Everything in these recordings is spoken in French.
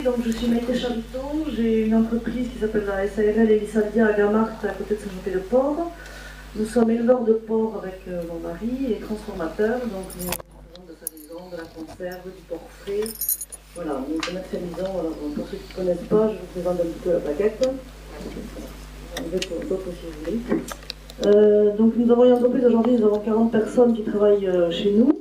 Donc, je suis Maïté Charito, j'ai une entreprise qui s'appelle la SARL Elisaldia à Gamarthe, à côté de Saint-Jean-Pied-de-Port. Nous sommes éleveurs de porc avec mon mari et transformateurs, donc nous faisons de la salaison, de la conserve, du porc frais. Voilà, nous commercialisons, alors pour ceux qui ne connaissent pas, je vous présente un petit peu la plaquette. D'autres si vous voulez. Donc nous avons une entreprise aujourd'hui, nous avons 40 personnes qui travaillent chez nous.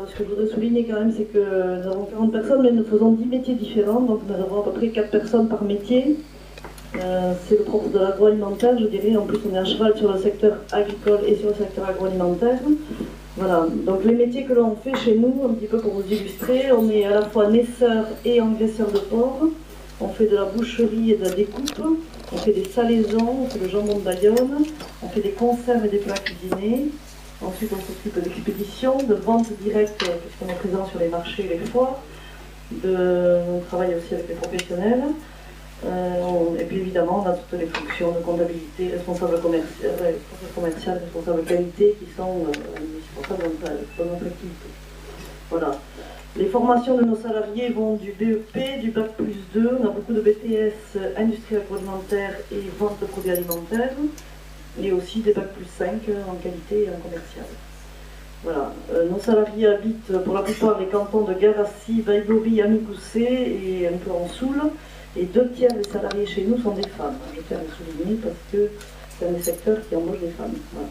Ce que je voudrais souligner quand même, c'est que nous avons 40 personnes, mais nous faisons 10 métiers différents, donc nous avons à peu près 4 personnes par métier. C'est le propre de l'agroalimentaire, je dirais. En plus, on est à cheval sur le secteur agricole et sur le secteur agroalimentaire. Voilà, donc les métiers que l'on fait chez nous, un petit peu pour vous illustrer, on est à la fois naisseur et engraisseur de porc. On fait de la boucherie et de la découpe, on fait des salaisons, on fait le jambon de Bayonne, on fait des conserves et des plats cuisinés. Ensuite, on s'occupe d'expédition, de vente directe, puisqu'on est présent sur les marchés et les foires. On travaille aussi avec les professionnels. Et puis évidemment, on a toutes les fonctions de comptabilité, responsable commercial, responsable qualité, qui sont indispensables dans notre activité. Voilà. Les formations de nos salariés vont du BEP, du Bac plus 2, on a beaucoup de BTS, industrie agroalimentaire et vente de produits alimentaires, et aussi des Bac plus 5 en qualité et en commercial. Voilà. Nos salariés habitent pour la plupart les cantons de Garassi, Baïgori, Amigoussé et un peu en Soule, et 2 tiers des salariés chez nous sont des femmes. Je tiens à le souligner parce que c'est un des secteurs qui embauche des femmes. Voilà.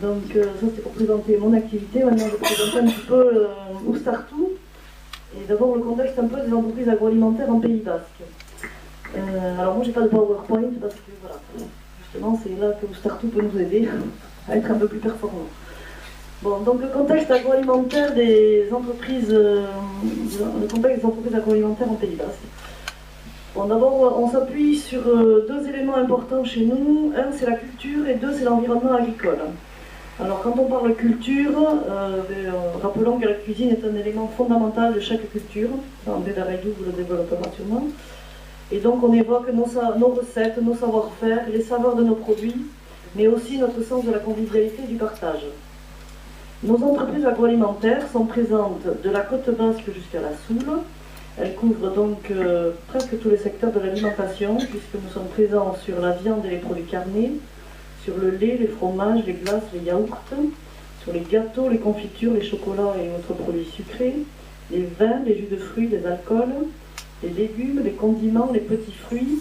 Donc ça c'était pour présenter mon activité. Maintenant je vais présenter un petit peu Oustartou. Et d'abord le contexte un peu des entreprises agroalimentaires en Pays Basque. Alors moi j'ai pas de PowerPoint parce que voilà, justement c'est là que Oustartou peut nous aider à être un peu plus performant. Bon, donc le contexte agroalimentaire des entreprises, le contexte des entreprises agroalimentaires en Pays Basque. Bon, d'abord, on s'appuie sur 2 éléments importants chez nous. Un, c'est la culture et 2, c'est l'environnement agricole. Alors, quand on parle de culture, rappelons que la cuisine est un élément fondamental de chaque culture. André Darayou vous le développera sûrement. Et donc, on évoque nos recettes, nos savoir-faire, les saveurs de nos produits, mais aussi notre sens de la convivialité et du partage. Nos entreprises agroalimentaires sont présentes de la côte basque jusqu'à la Soule. Elles couvrent donc presque tous les secteurs de l'alimentation, puisque nous sommes présents sur la viande et les produits carnés, sur le lait, les fromages, les glaces, les yaourts, sur les gâteaux, les confitures, les chocolats et autres produits sucrés, les vins, les jus de fruits, les alcools, les légumes, les condiments, les petits fruits,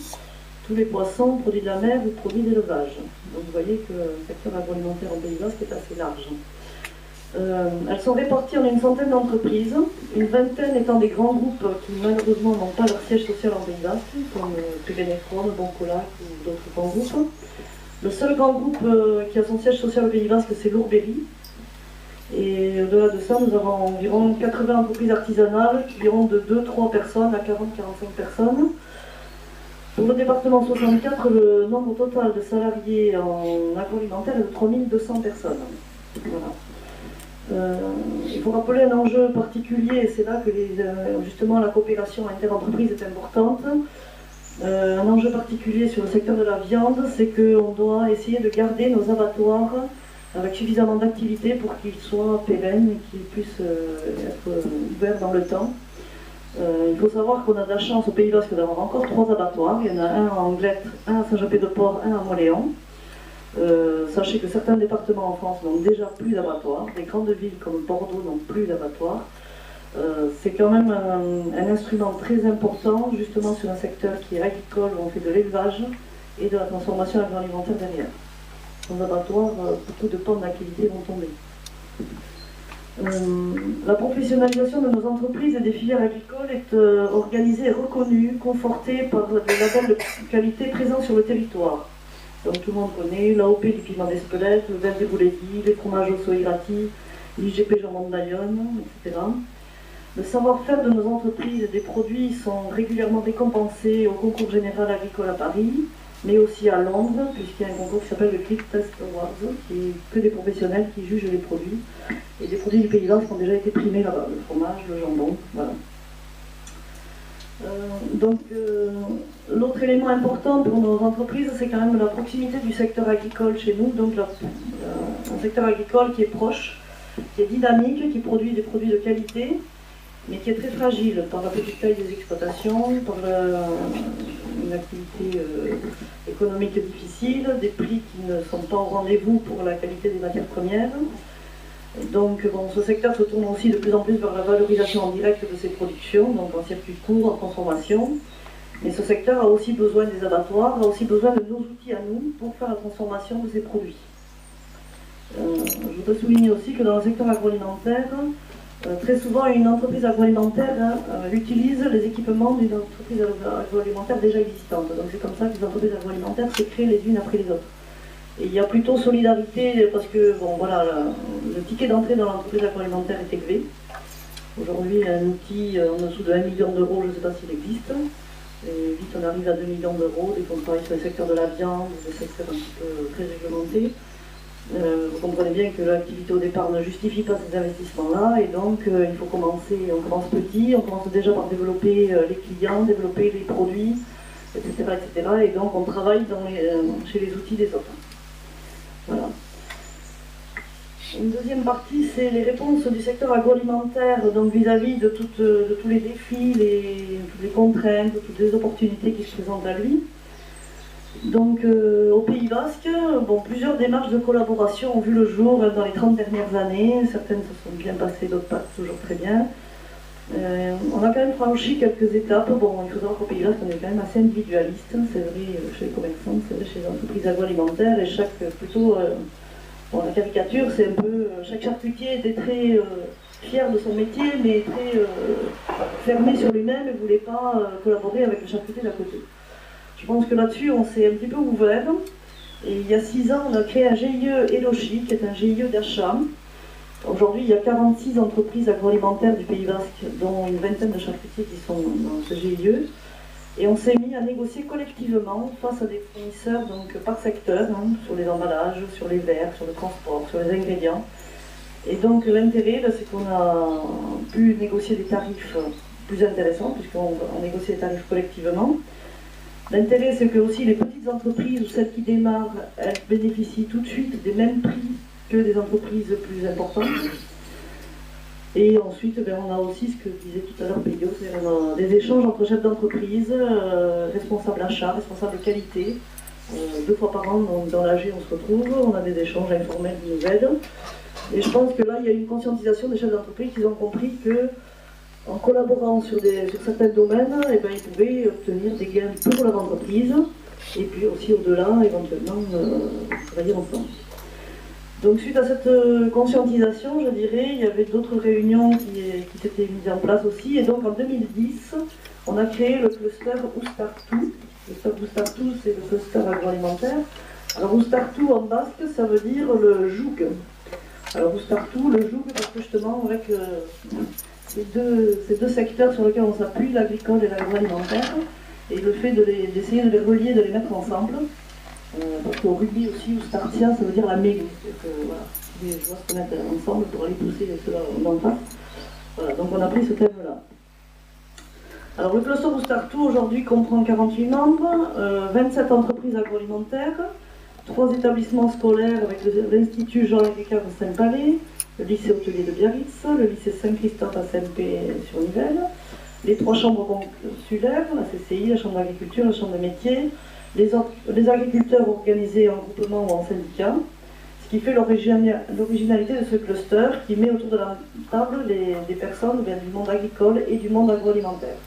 tous les poissons, produits de la mer ou produits d'élevage. Donc vous voyez que le secteur agroalimentaire en Pays Basque est assez large. Elles sont réparties en une centaine d'entreprises, une vingtaine étant des grands groupes qui malheureusement n'ont pas leur siège social en Pays Basque, comme Pébenefron, Boncolac ou d'autres grands groupes. Le seul grand groupe qui a son siège social au Pays Basque, c'est l'Ourbéry. Et au-delà de ça, nous avons environ 80 entreprises artisanales qui ont de 2-3 personnes à 40-45 personnes. Pour le département 64, le nombre total de salariés en agroalimentaire est de 3200 personnes. Voilà. Il faut rappeler un enjeu particulier, et c'est là que justement la coopération inter-entreprise est importante. Un enjeu particulier sur le secteur de la viande, c'est qu'on doit essayer de garder nos abattoirs avec suffisamment d'activité pour qu'ils soient pérennes et qu'ils puissent être ouverts dans le temps. Il faut savoir qu'on a de la chance au Pays Basque d'avoir encore 3 abattoirs. Il y en a un à Anglette, un à Saint-Jean-Pied-de-Port, un à Moléon. Sachez que certains départements en France n'ont déjà plus d'abattoirs. Les grandes villes comme Bordeaux n'ont plus d'abattoirs. C'est quand même un instrument très important justement sur un secteur qui est agricole où on fait de l'élevage et de la transformation agroalimentaire derrière. Sans abattoirs, beaucoup de pans d'activité vont tomber. La professionnalisation de nos entreprises et des filières agricoles est organisée et reconnue, confortée par des labels de qualité présents sur le territoire. Donc tout le monde connaît l'AOP du piment d'Espelette, le vin des Boulédis, les fromages au Soirati, l'IGP Jambon de Bayonne, etc. Le savoir-faire de nos entreprises et des produits sont régulièrement récompensés au concours général agricole à Paris, mais aussi à Londres, puisqu'il y a un concours qui s'appelle le Click Test Awards, qui est que des professionnels qui jugent les produits. Et des produits du Pays Basque ont déjà été primés là-bas, le fromage, le jambon, voilà. L'autre élément important pour nos entreprises, c'est quand même la proximité du secteur agricole chez nous, donc un secteur agricole qui est proche, qui est dynamique, qui produit des produits de qualité mais qui est très fragile par la petite taille des exploitations, par une activité économique difficile, des prix qui ne sont pas au rendez-vous pour la qualité des matières premières. Donc bon, ce secteur se tourne aussi de plus en plus vers la valorisation en direct de ses productions, donc en circuit court, en transformation. Mais ce secteur a aussi besoin des abattoirs, a aussi besoin de nos outils à nous pour faire la transformation de ses produits. Je voudrais souligner aussi que dans le secteur agroalimentaire, très souvent une entreprise agroalimentaire utilise les équipements d'une entreprise agroalimentaire déjà existante. Donc c'est comme ça que les entreprises agroalimentaires se créent les unes après les autres. Et il y a plutôt solidarité parce que bon, voilà, le ticket d'entrée dans l'entreprise agroalimentaire est élevé. Aujourd'hui, un outil en dessous de 1 million d'euros, je ne sais pas s'il existe. Et vite, on arrive à 2 millions d'euros dès qu'on travaille sur le secteur de la viande, des secteurs un petit peu très réglementés. Vous comprenez bien que l'activité au départ ne justifie pas ces investissements-là, et donc il faut commencer, on commence petit, on commence déjà par développer les clients, développer les produits, etc. etc. Et donc on travaille chez les outils des autres. Voilà. Une deuxième partie, c'est les réponses du secteur agroalimentaire donc vis-à-vis de tous les défis, toutes les contraintes, toutes les opportunités qui se présentent à lui. Donc au Pays Basque, bon, plusieurs démarches de collaboration ont vu le jour dans les 30 dernières années. Certaines se sont bien passées, d'autres pas toujours très bien. On a quand même franchi quelques étapes. Bon, il faut savoir qu'au Pays Basque, on est quand même assez individualiste. C'est vrai chez les commerçants, c'est vrai chez les entreprises agroalimentaires. Et bon, la caricature, c'est un peu... Chaque charcutier était très fier de son métier, mais très fermé sur lui-même et ne voulait pas collaborer avec le charcutier d'à côté. Je pense que là-dessus, on s'est un petit peu ouvert. Et il y a 6 ans, on a créé un GIE Elochi, qui est un GIE d'achat. Aujourd'hui, il y a 46 entreprises agroalimentaires du Pays Basque, dont une vingtaine de charcutiers qui sont dans ce GIE. Et on s'est mis à négocier collectivement face à des fournisseurs donc, par secteur, sur les emballages, sur les verres, sur le transport, sur les ingrédients. Et donc l'intérêt, c'est qu'on a pu négocier des tarifs plus intéressants, puisqu'on négocie des tarifs collectivement. L'intérêt, c'est que aussi les petites entreprises, ou celles qui démarrent, elles bénéficient tout de suite des mêmes prix que des entreprises plus importantes. Et ensuite, on a aussi ce que disait tout à l'heure Pédio, c'est-à-dire on a des échanges entre chefs d'entreprise, responsables achat, responsables qualité. 2 fois par an, dans l'AG, on se retrouve, on a des échanges informels qui nous aident. Et je pense que là, il y a une conscientisation des chefs d'entreprise qui ont compris que en collaborant sur certains domaines, ils pouvaient obtenir des gains pour leur entreprise, et puis aussi au-delà, éventuellement, travailler ensemble. Donc suite à cette conscientisation, je dirais, il y avait d'autres réunions qui s'étaient mises en place aussi, et donc en 2010, on a créé le cluster Oustartu. Le cluster Oustartu, c'est le cluster agroalimentaire. Alors Oustartu en basque, ça veut dire le joug. Alors Oustartu, le joug, parce que justement, avec ces deux secteurs sur lesquels on s'appuie, l'agricole et l'agroalimentaire, et le fait d'essayer de les relier, de les mettre ensemble. Parce qu'au rugby aussi, ou Startia, ça veut dire la mêlée. Voilà, les joueurs se mettent ensemble pour aller pousser ceux-là d'en face. Voilà, donc on a pris ce thème-là. Alors le cluster Oustartu aujourd'hui comprend 48 membres, 27 entreprises agroalimentaires, 3 établissements scolaires avec l'Institut Jean Agricola de Saint-Palais, le lycée hôtelier de Biarritz, le lycée Saint-Christophe à Saint-Pé-sur-Nivelle, les 3 chambres consulaires, la CCI, la chambre d'agriculture, la chambre de métiers, les agriculteurs organisés en groupement ou en syndicat, ce qui fait l'originalité de ce cluster qui met autour de la table des personnes du monde agricole et du monde agroalimentaire.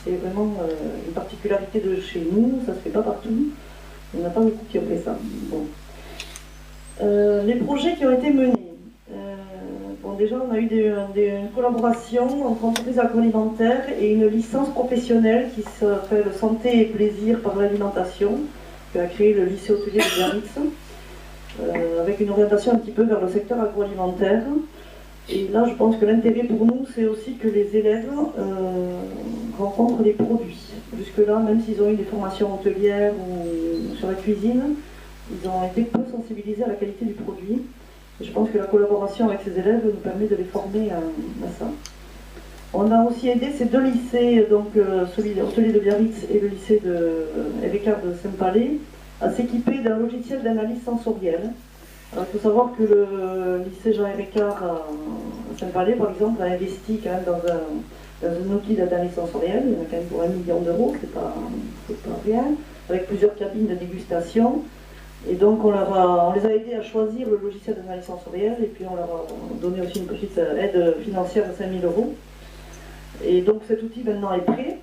C'est vraiment une particularité de chez nous, ça ne se fait pas partout, il n'y en a pas beaucoup qui ont fait ça. Bon. Les projets qui ont été menés. Déjà, on a eu une collaboration entre entreprises agroalimentaires et une licence professionnelle qui s'appelle Santé et plaisir par l'alimentation, que a créé le lycée hôtelier de Biarritz, avec une orientation un petit peu vers le secteur agroalimentaire. Et là, je pense que l'intérêt pour nous, c'est aussi que les élèves rencontrent les produits. Jusque-là, même s'ils ont eu des formations hôtelières ou sur la cuisine, ils ont été peu sensibilisés à la qualité du produit. Et je pense que la collaboration avec ces élèves nous permet de les former à ça. On a aussi aidé ces 2 lycées, donc celui de l'hôtelier de Biarritz et le lycée de Évêcart de Saint-Palais, à s'équiper d'un logiciel d'analyse sensorielle. Alors, il faut savoir que le lycée Jean Ricard à Saint-Palais, par exemple, a investi quand même dans un outil d'analyse sensorielle. Il y en a quand même pour 1 million d'euros, c'est pas rien, avec plusieurs cabines de dégustation. Et donc on les a aidés à choisir le logiciel d'analyse sensorielle et puis on leur a donné aussi une petite aide financière de 5 000 euros. Et donc cet outil maintenant est prêt.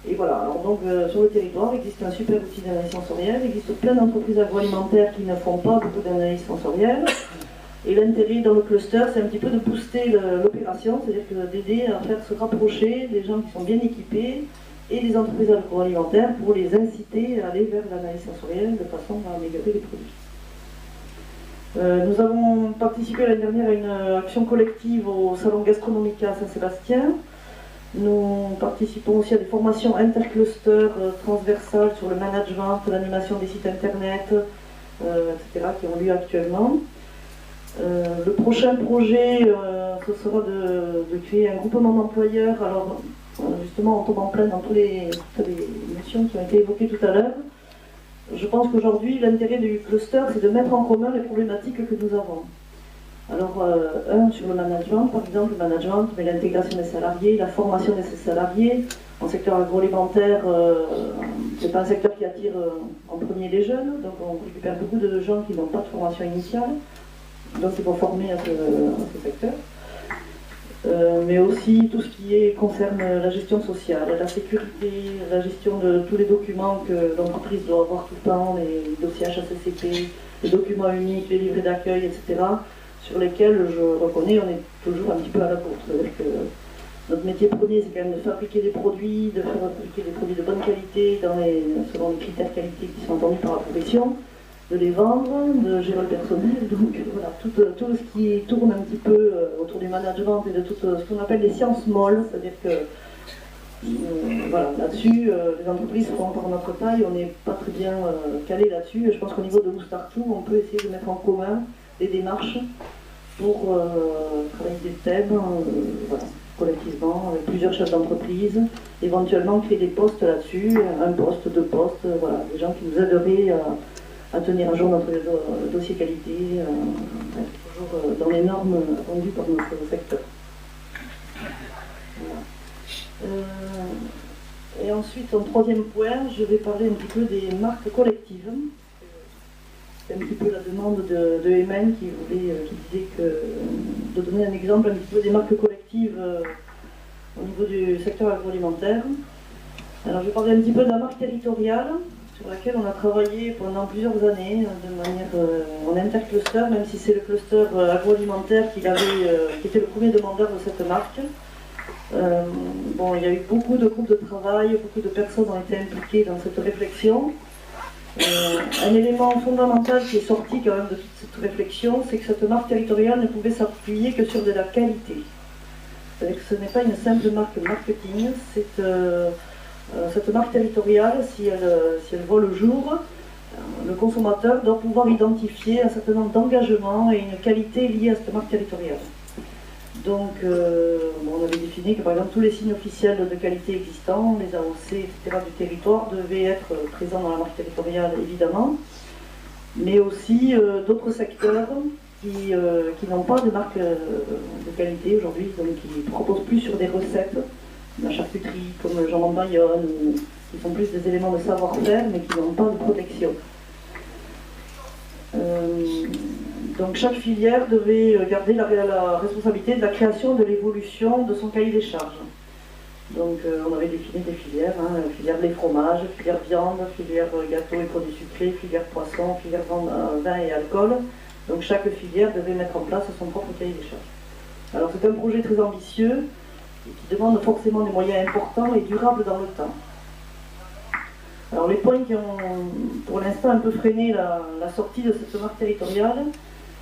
Et voilà, alors donc sur le territoire il existe un super outil d'analyse sensorielle, il existe plein d'entreprises agroalimentaires qui ne font pas beaucoup d'analyse sensorielle. Et l'intérêt dans le cluster, c'est un petit peu de booster l'opération, c'est-à-dire d'aider à faire se rapprocher des gens qui sont bien équipés et des entreprises agroalimentaires pour les inciter à aller vers l'analyse sensorielle de façon à améliorer les produits. Nous avons participé l'année dernière à une action collective au Salon Gastronomica à Saint-Sébastien. Nous participons aussi à des formations intercluster transversales sur le management, l'animation des sites internet, etc. qui ont lieu actuellement. Le prochain projet, ce sera de créer un groupement d'employeurs. Alors, justement, on tombe en plein dans toutes les notions qui ont été évoquées tout à l'heure. Je pense qu'aujourd'hui, l'intérêt du cluster, c'est de mettre en commun les problématiques que nous avons. Alors, sur le management, par exemple, le management, mais l'intégration des salariés, la formation de ces salariés. En secteur agroalimentaire, c'est pas un secteur qui attire en premier les jeunes, donc on récupère beaucoup de gens qui n'ont pas de formation initiale. Donc il faut former à ce secteur. Mais aussi tout ce qui concerne la gestion sociale, la sécurité, la gestion de tous les documents que l'entreprise doit avoir tout le temps, les dossiers HACCP, les documents uniques, les livrets d'accueil, etc., sur lesquels, je reconnais, on est toujours un petit peu à la course. C'est-à-dire que notre métier premier, c'est quand même de fabriquer des produits, de fabriquer des produits de bonne qualité selon les critères qualité qui sont entendus par la profession, de les vendre, de gérer le personnel, donc voilà, tout ce qui tourne un petit peu autour du management et de tout ce qu'on appelle les sciences molles, c'est-à-dire que voilà, là-dessus, les entreprises font par notre taille, on n'est pas très bien calé là-dessus, et je pense qu'au niveau de Moustartou, on peut essayer de mettre en commun des démarches pour travailler des thèmes, voilà, collectivement, avec plusieurs chefs d'entreprise, éventuellement créer des postes là-dessus, un poste, 2 postes, voilà, des gens qui nous aideraient à tenir à jour notre dossier qualité, toujours dans les normes attendues par notre secteur. Voilà. Et ensuite, en troisième point, je vais parler un petit peu des marques collectives. C'est un petit peu la demande de Emen qui disait de donner un exemple un petit peu des marques collectives au niveau du secteur agroalimentaire. Alors je vais parler un petit peu de la marque territoriale, sur laquelle on a travaillé pendant plusieurs années de manière en intercluster, même si c'est le cluster agroalimentaire qui était le premier demandeur de cette marque. Bon, il y a eu beaucoup de groupes de travail, beaucoup de personnes ont été impliquées dans cette réflexion. Un élément fondamental qui est sorti quand même de toute cette réflexion, c'est que cette marque territoriale ne pouvait s'appuyer que sur de la qualité. C'est-à-dire que ce n'est pas une simple marque marketing, cette marque territoriale, si elle voit le jour, le consommateur doit pouvoir identifier un certain nombre d'engagements et une qualité liée à cette marque territoriale. Donc, on avait défini que par exemple tous les signes officiels de qualité existants, les AOC, etc. du territoire devaient être présents dans la marque territoriale évidemment, mais aussi d'autres secteurs qui n'ont pas de marque de qualité aujourd'hui, donc qui ne proposent plus sur des recettes, la charcuterie comme le jambon de Bayonne, qui sont plus des éléments de savoir-faire mais qui n'ont pas de protection. Donc chaque filière devait garder la responsabilité de la création de l'évolution de son cahier des charges. Donc on avait défini des filières, filière lait fromage, filière viande, filière gâteaux et produits sucrés, filière poisson, filière vin et alcool. Donc chaque filière devait mettre en place son propre cahier des charges. Alors c'est un projet très ambitieux et qui demande forcément des moyens importants et durables dans le temps. Alors les points qui ont pour l'instant un peu freiné la sortie de cette marque territoriale,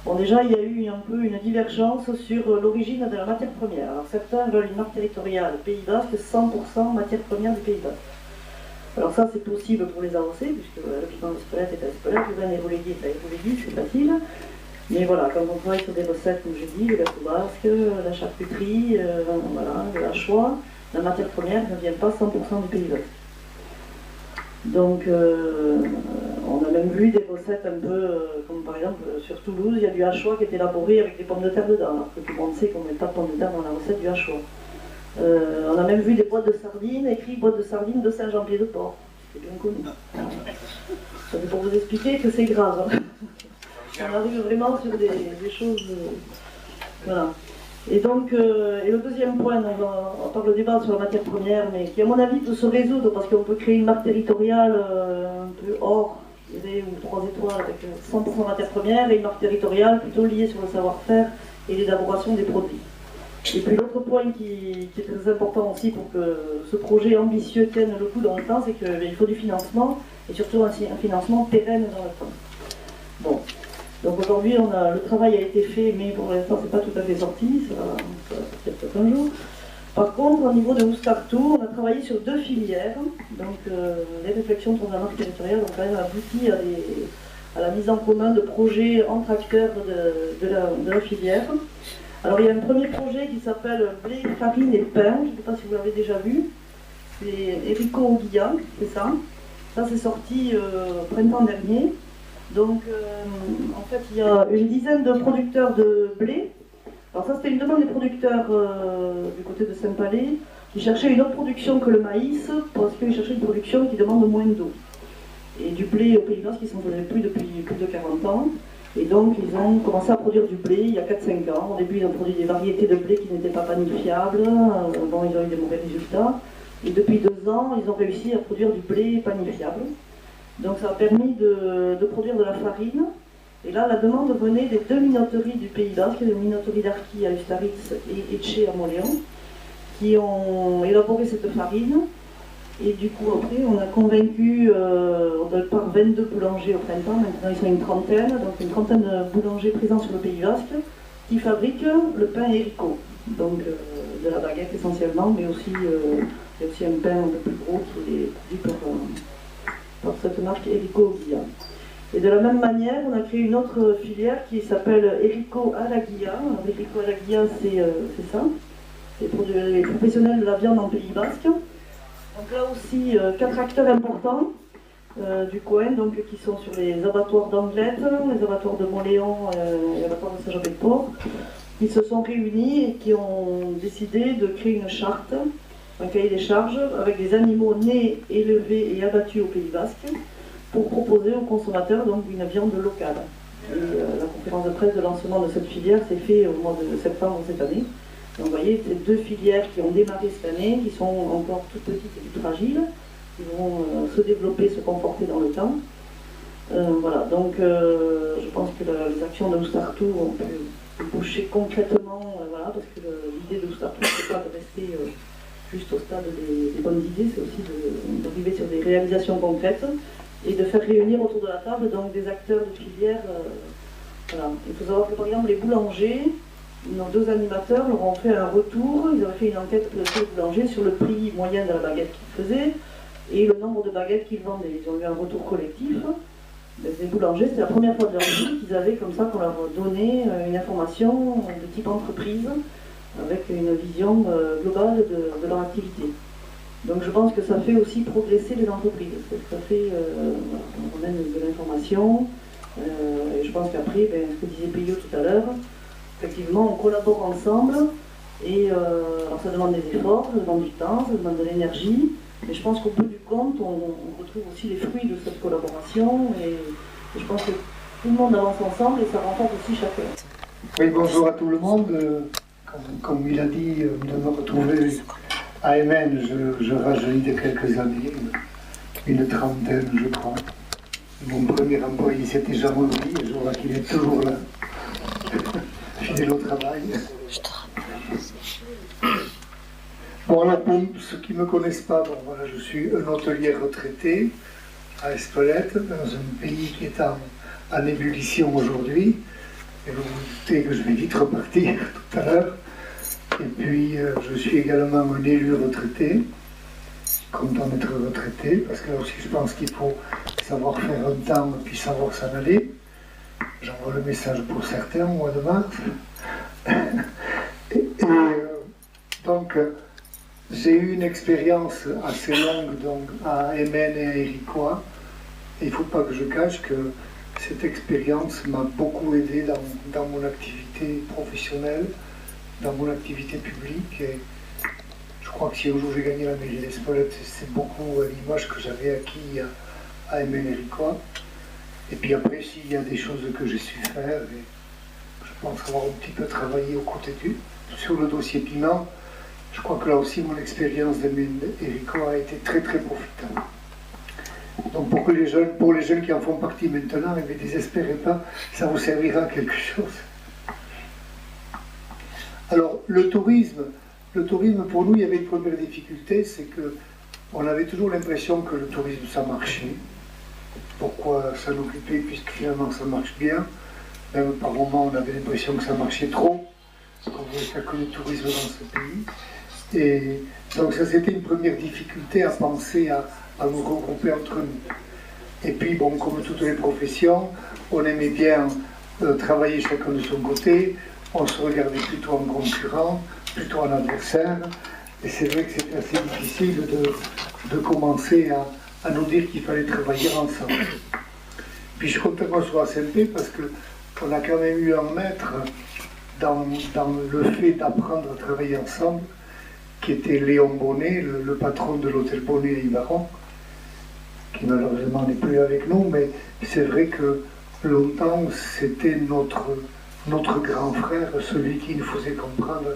bon déjà il y a eu un peu une divergence sur l'origine de la matière première. Alors certains veulent une marque territoriale Pays Basque, 100% matière première du Pays Basque. Alors ça c'est possible pour les AOC, puisque le piment d'Espelette est à Espelette, le vin d'Hérolegui est à Hérolegui, c'est facile. Mais voilà, quand on travaille sur des recettes, comme je dis, le gâteau basque, la charcuterie, voilà, la choix, la matière première ne vient pas 100% du Pays Basque. Donc on a même vu des recettes un peu, comme par exemple sur Toulouse, il y a du hachois qui est élaboré avec des pommes de terre dedans, alors que tout le monde sait qu'on ne met pas de pommes de terre dans la recette du hachois. On a même vu des boîtes de sardines, écrit boîte de sardines de Saint-Jean-Pied-de-Port. C'est bien connu. Ça c'est pour vous expliquer que c'est grave. On arrive vraiment sur des choses... voilà. Et donc, et le deuxième point, on parle le débat sur la matière première, mais qui à mon avis peut se résoudre parce qu'on peut créer une marque territoriale un peu hors, je dirais, ou 3 étoiles avec 100% matière première, et une marque territoriale plutôt liée sur le savoir-faire et l'élaboration des produits. Et puis l'autre point qui est très important aussi pour que ce projet ambitieux tienne le coup dans le temps, c'est qu'il faut du financement, et surtout un financement pérenne dans le temps. Bon. Donc aujourd'hui, le travail a été fait, mais pour l'instant, c'est pas tout à fait sorti, ça va sortir peut-être un jour. Par contre, au niveau de Oustartou, on a travaillé sur 2 filières, donc les réflexions sur la marque territoriale ont quand même abouti à la mise en commun de projets entre acteurs de la filière. Alors il y a un premier projet qui s'appelle Blé, farine et pain, je ne sais pas si vous l'avez déjà vu, c'est Erico Oguilla, c'est ça. Ça c'est sorti printemps dernier. Donc, en fait, il y a une dizaine de producteurs de blé. Alors ça, c'était une demande des producteurs du côté de Saint-Palais, qui cherchaient une autre production que le maïs, parce qu'ils cherchaient une production qui demande moins d'eau. Et du blé au Pays Basque, ils ne s'en faisaient plus depuis plus de 40 ans. Et donc, ils ont commencé à produire du blé il y a 4-5 ans. Au début, ils ont produit des variétés de blé qui n'étaient pas panifiables. Bon, ils ont eu des mauvais résultats. Et depuis 2 ans, ils ont réussi à produire du blé panifiable. Donc ça a permis de produire de la farine. Et là, la demande venait des 2 minoteries du Pays Basque, les minoteries d'Arquis à Ustaritz et Etché à Moléon, qui ont élaboré cette farine. Et du coup, après, on a convaincu, on doit par 22 boulangers au printemps, maintenant ils sont une trentaine, donc une trentaine de boulangers présents sur le Pays Basque, qui fabriquent le pain Erico. Donc de la baguette essentiellement, mais aussi, il y a aussi un pain un peu plus gros qui est produit par cette marque Erico Oguilla. Et de la même manière, on a créé une autre filière qui s'appelle Erico Alaguilla. Erico Alaguilla, c'est ça. C'est pour les professionnels de la viande en Pays Basque. Donc là aussi, 4 acteurs importants du coin, donc, qui sont sur les abattoirs d'Anglet, les abattoirs de Montléon et l'abattoir de Saint-Jean-Pied-de-Port, qui se sont réunis et qui ont décidé de créer une charte, un cahier des charges, avec des animaux nés, élevés et abattus au Pays Basque, pour proposer aux consommateurs donc une viande locale. Et la conférence de presse de lancement de cette filière s'est faite au mois de septembre cette année. Donc vous voyez, ces 2 filières qui ont démarré cette année, qui sont encore toutes petites et toutes fragiles, qui vont se développer, se conforter dans le temps. Voilà, donc je pense que les actions de Oustartou ont pu boucher concrètement, voilà, parce que l'idée de Oustartou, c'est pas de rester juste au stade des bonnes idées, c'est aussi d'arriver sur des réalisations concrètes et de faire réunir autour de la table donc des acteurs de filière. Voilà. Il faut savoir que par exemple les boulangers, nos 2 animateurs leur ont fait un retour, ils avaient fait une enquête pour les boulangers sur le prix moyen de la baguette qu'ils faisaient et le nombre de baguettes qu'ils vendaient. Ils ont eu un retour collectif. Les boulangers, c'était la première fois de leur vie qu'ils avaient comme ça qu'on leur donnait une information de type entreprise avec une vision globale de leur activité. Donc je pense que ça fait aussi progresser les entreprises, parce que ça fait, on amène de l'information, et je pense qu'après, ce que disait Pio tout à l'heure, effectivement on collabore ensemble, et alors ça demande des efforts, ça demande du temps, ça demande de l'énergie, mais je pense qu'au bout du compte, on retrouve aussi les fruits de cette collaboration, et je pense que tout le monde avance ensemble, et ça renforce aussi chacun. Oui, bonjour à tout le monde. Comme il a dit, de me retrouver à MN, je rajeunis de quelques années, une trentaine je crois. Mon premier employé c'était Jean-Marie, et je vois qu'il est toujours là, fidèle au travail. Bon, alors pour ceux qui ne me connaissent pas, bon, voilà, je suis un hôtelier retraité à Espelette, dans un pays qui est en ébullition aujourd'hui. Et vous vous doutez que je vais vite repartir tout à l'heure. Et puis, je suis également un élu retraité, content d'être retraité, parce que là aussi, je pense qu'il faut savoir faire un temps et puis savoir s'en aller. J'envoie le message pour certains au mois de mars. Donc, J'ai eu une expérience assez longue donc, à Emmen et à Héricourt. Et il ne faut pas que je cache que cette expérience m'a beaucoup aidé dans mon activité professionnelle, dans mon activité publique. Et je crois que si un jour j'ai gagné la mairie d'Espelette, c'est beaucoup l'image que j'avais acquis à Emmen et Héricourt. Et puis après, s'il y a des choses que j'ai su faire, et je pense avoir un petit peu travaillé aux côtés sur le dossier piment, je crois que là aussi mon expérience d'Emmen et Héricourt a été très très profitable. Donc pour les jeunes qui en font partie maintenant, ne désespérez pas, ça vous servira à quelque chose. Alors le tourisme pour nous, il y avait une première difficulté, c'est qu'on avait toujours l'impression que le tourisme ça marchait. Pourquoi ça nous occupait puisque finalement ça marche bien. Même par moments on avait l'impression que ça marchait trop, qu'on voulait faire que le tourisme dans ce pays. Et donc ça c'était une première difficulté à penser à nous regrouper entre nous. Et puis bon, comme toutes les professions, on aimait bien travailler chacun de son côté, on se regardait plutôt en concurrent, plutôt en adversaire, et c'est vrai que c'était assez difficile de commencer à nous dire qu'il fallait travailler ensemble. Puis je suis content qu'on soit à SMP parce qu'on a quand même eu un maître dans le fait d'apprendre à travailler ensemble, qui était Léon Bonnet, le patron de l'hôtel Bonnet à Yvaron, qui malheureusement n'est plus avec nous, mais c'est vrai que longtemps c'était notre grand frère, celui qui nous faisait comprendre: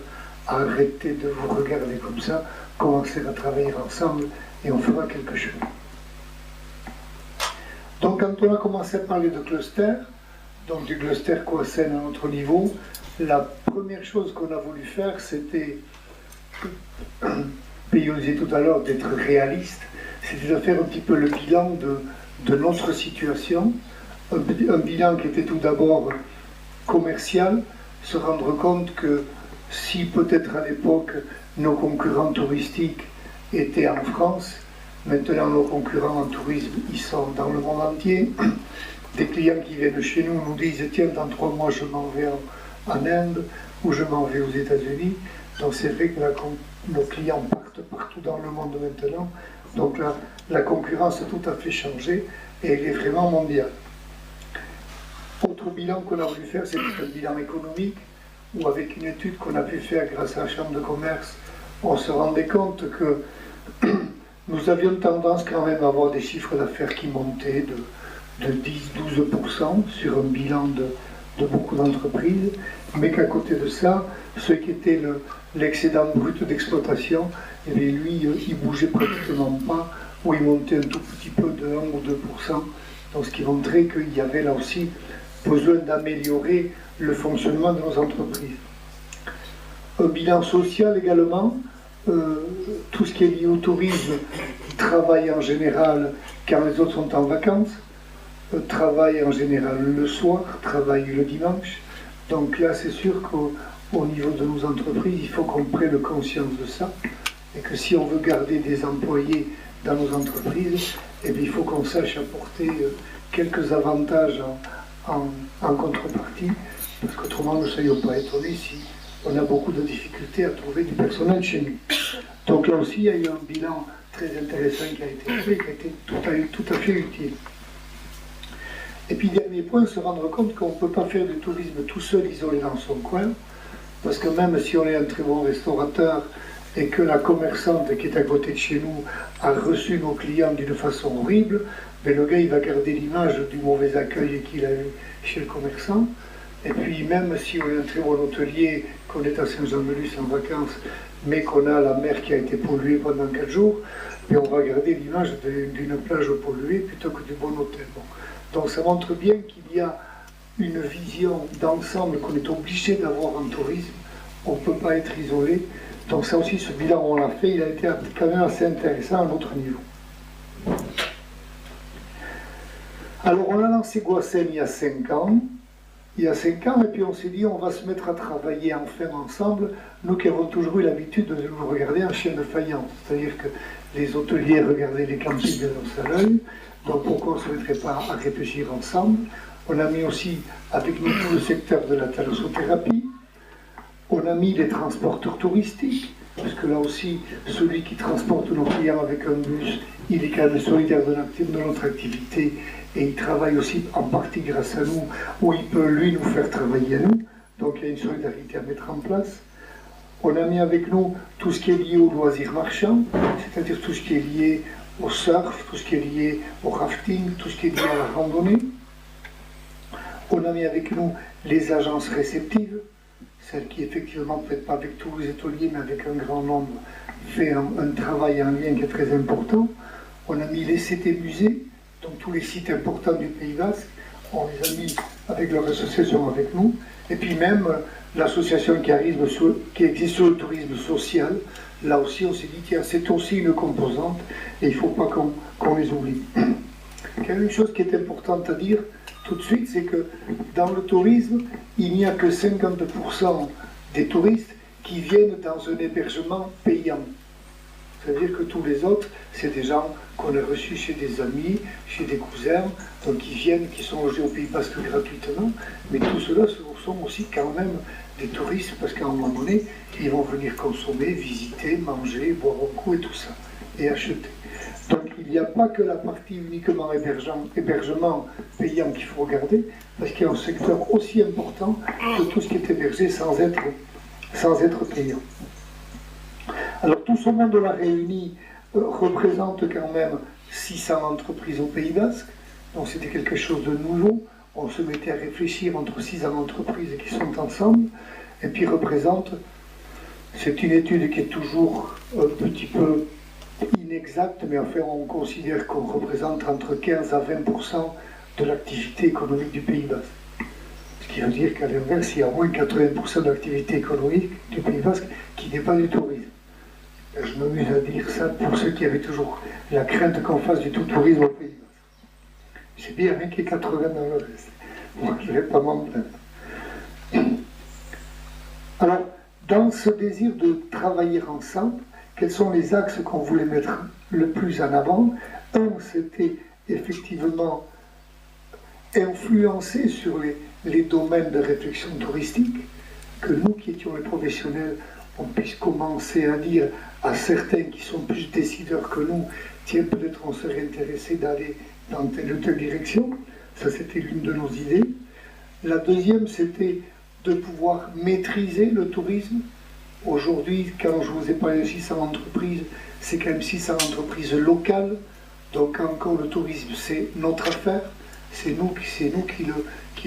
arrêtez de vous regarder comme ça, commencez à travailler ensemble et on fera quelque chose. Donc quand on a commencé à parler de cluster, donc du cluster Coasen à notre niveau, la première chose qu'on a voulu faire, c'était, Payot disait tout à l'heure, d'être réaliste, c'était de faire un petit peu le bilan de notre situation, un bilan qui était tout d'abord commercial, se rendre compte que si peut-être à l'époque nos concurrents touristiques étaient en France, maintenant nos concurrents en tourisme, ils sont dans le monde entier. Des clients qui viennent chez nous nous disent: tiens, dans 3 mois je m'en vais en Inde ou je m'en vais aux États-Unis. Donc c'est vrai que nos clients partent partout dans le monde maintenant. Donc la concurrence a tout à fait changé et elle est vraiment mondiale. Autre bilan qu'on a voulu faire, c'est un bilan économique, où avec une étude qu'on a pu faire grâce à la Chambre de commerce, on se rendait compte que nous avions tendance quand même à avoir des chiffres d'affaires qui montaient de 10-12% sur un bilan de beaucoup d'entreprises, mais qu'à côté de ça, ce qui était l'excédent brut d'exploitation, eh bien, lui, il bougeait pratiquement pas, ou il montait un tout petit peu de 1 ou 2%, donc ce qui montrait qu'il y avait là aussi besoin d'améliorer le fonctionnement de nos entreprises. Un bilan social également, tout ce qui est lié au tourisme, travaille en général quand les autres sont en vacances, travaille en général le soir, travaille le dimanche. Donc là, c'est sûr qu'au niveau de nos entreprises, il faut qu'on prenne conscience de ça, et que si on veut garder des employés dans nos entreprises, eh bien, il faut qu'on sache apporter quelques avantages en contrepartie, parce qu'autrement, ne soyons pas étonnés si on a beaucoup de difficultés à trouver du personnel chez nous. Donc là aussi, il y a eu un bilan très intéressant qui a été fait, qui a été tout à fait utile. Et puis, dernier point, se rendre compte qu'on ne peut pas faire du tourisme tout seul, isolé dans son coin, parce que même si on est un très bon restaurateur et que la commerçante qui est à côté de chez nous a reçu nos clients d'une façon horrible, mais le gars, il va garder l'image du mauvais accueil qu'il a eu chez le commerçant. Et puis, même si on est un très bon hôtelier, qu'on est à Saint-Jean-de-Luz en vacances, mais qu'on a la mer qui a été polluée pendant 4 jours, et on va garder l'image d'une plage polluée plutôt que du bon hôtel. Bon. Donc ça montre bien qu'il y a une vision d'ensemble qu'on est obligé d'avoir en tourisme. On ne peut pas être isolé. Donc ça aussi, ce bilan, on l'a fait, il a été quand même assez intéressant à notre niveau. Alors on a lancé Goasen il y a 5 ans. Et puis on s'est dit, on va se mettre à travailler enfin ensemble, nous qui avons toujours eu l'habitude de nous regarder en chien de faïence. C'est-à-dire que les hôteliers regardaient les campings de nos salons, donc pourquoi on ne se mettrait pas à réfléchir ensemble? On a mis aussi avec nous tout le secteur de la thalassothérapie, on a mis les transporteurs touristiques, parce que là aussi, celui qui transporte nos clients avec un bus, il est quand même solidaire de notre activité, et il travaille aussi en partie grâce à nous, ou il peut lui nous faire travailler à nous, donc il y a une solidarité à mettre en place. On a mis avec nous tout ce qui est lié aux loisirs marchands, c'est-à-dire tout ce qui est lié au surf, tout ce qui est lié au rafting, tout ce qui est lié à la randonnée. On a mis avec nous les agences réceptives, celles qui effectivement, peut-être pas avec tous les ateliers, mais avec un grand nombre, fait un travail en lien qui est très important. On a mis les CT musées, donc tous les sites importants du Pays Basque, on les a mis avec leur association avec nous, et puis même l'association qui existe sur le tourisme social, là aussi on s'est dit, tiens, c'est aussi une composante, et il ne faut pas qu'on les oublie. Il y a une chose qui est importante à dire tout de suite, c'est que dans le tourisme, il n'y a que 50% des touristes qui viennent dans un hébergement payant. C'est-à-dire que tous les autres, c'est des gens qu'on a reçus chez des amis, chez des cousins, donc qui viennent, qui sont logés au Pays Basque gratuitement, mais tout cela sont aussi quand même des touristes, parce qu'à un moment donné, ils vont venir consommer, visiter, manger, boire un coup et tout ça, et acheter. Donc il n'y a pas que la partie uniquement hébergement payant qu'il faut regarder, parce qu'il y a un secteur aussi important que tout ce qui est hébergé sans être payant. Alors tout ce monde-là réuni représente quand même 600 entreprises au Pays Basque, donc c'était quelque chose de nouveau. On se mettait à réfléchir entre 600 entreprises qui sont ensemble, et puis représente, c'est une étude qui est toujours un petit peu inexacte, mais enfin on considère qu'on représente entre 15 à 20% de l'activité économique du Pays Basque. Ce qui veut dire qu'à l'inverse, il y a au moins 80% de l'activité économique du Pays Basque qui n'est pas du tourisme. Je m'amuse à dire ça pour ceux qui avaient toujours la crainte qu'on fasse du tout tourisme au Pays Basque. C'est bien qu'il y ait 80 dans le reste. Moi, je ne vais pas m'en plaindre. Alors, dans ce désir de travailler ensemble, quels sont les axes qu'on voulait mettre le plus en avant? Un, c'était effectivement influencer sur les domaines de réflexion touristique, que nous qui étions les professionnels, on puisse commencer à dire à certains qui sont plus décideurs que nous, tiens, peut-être on serait intéressé d'aller dans telle ou telle direction. Ça, c'était l'une de nos idées. La deuxième, c'était de pouvoir maîtriser le tourisme. Aujourd'hui, quand je vous ai parlé de 600 entreprises, c'est quand même 600 entreprises locales. Donc encore, le tourisme, c'est notre affaire. C'est nous qui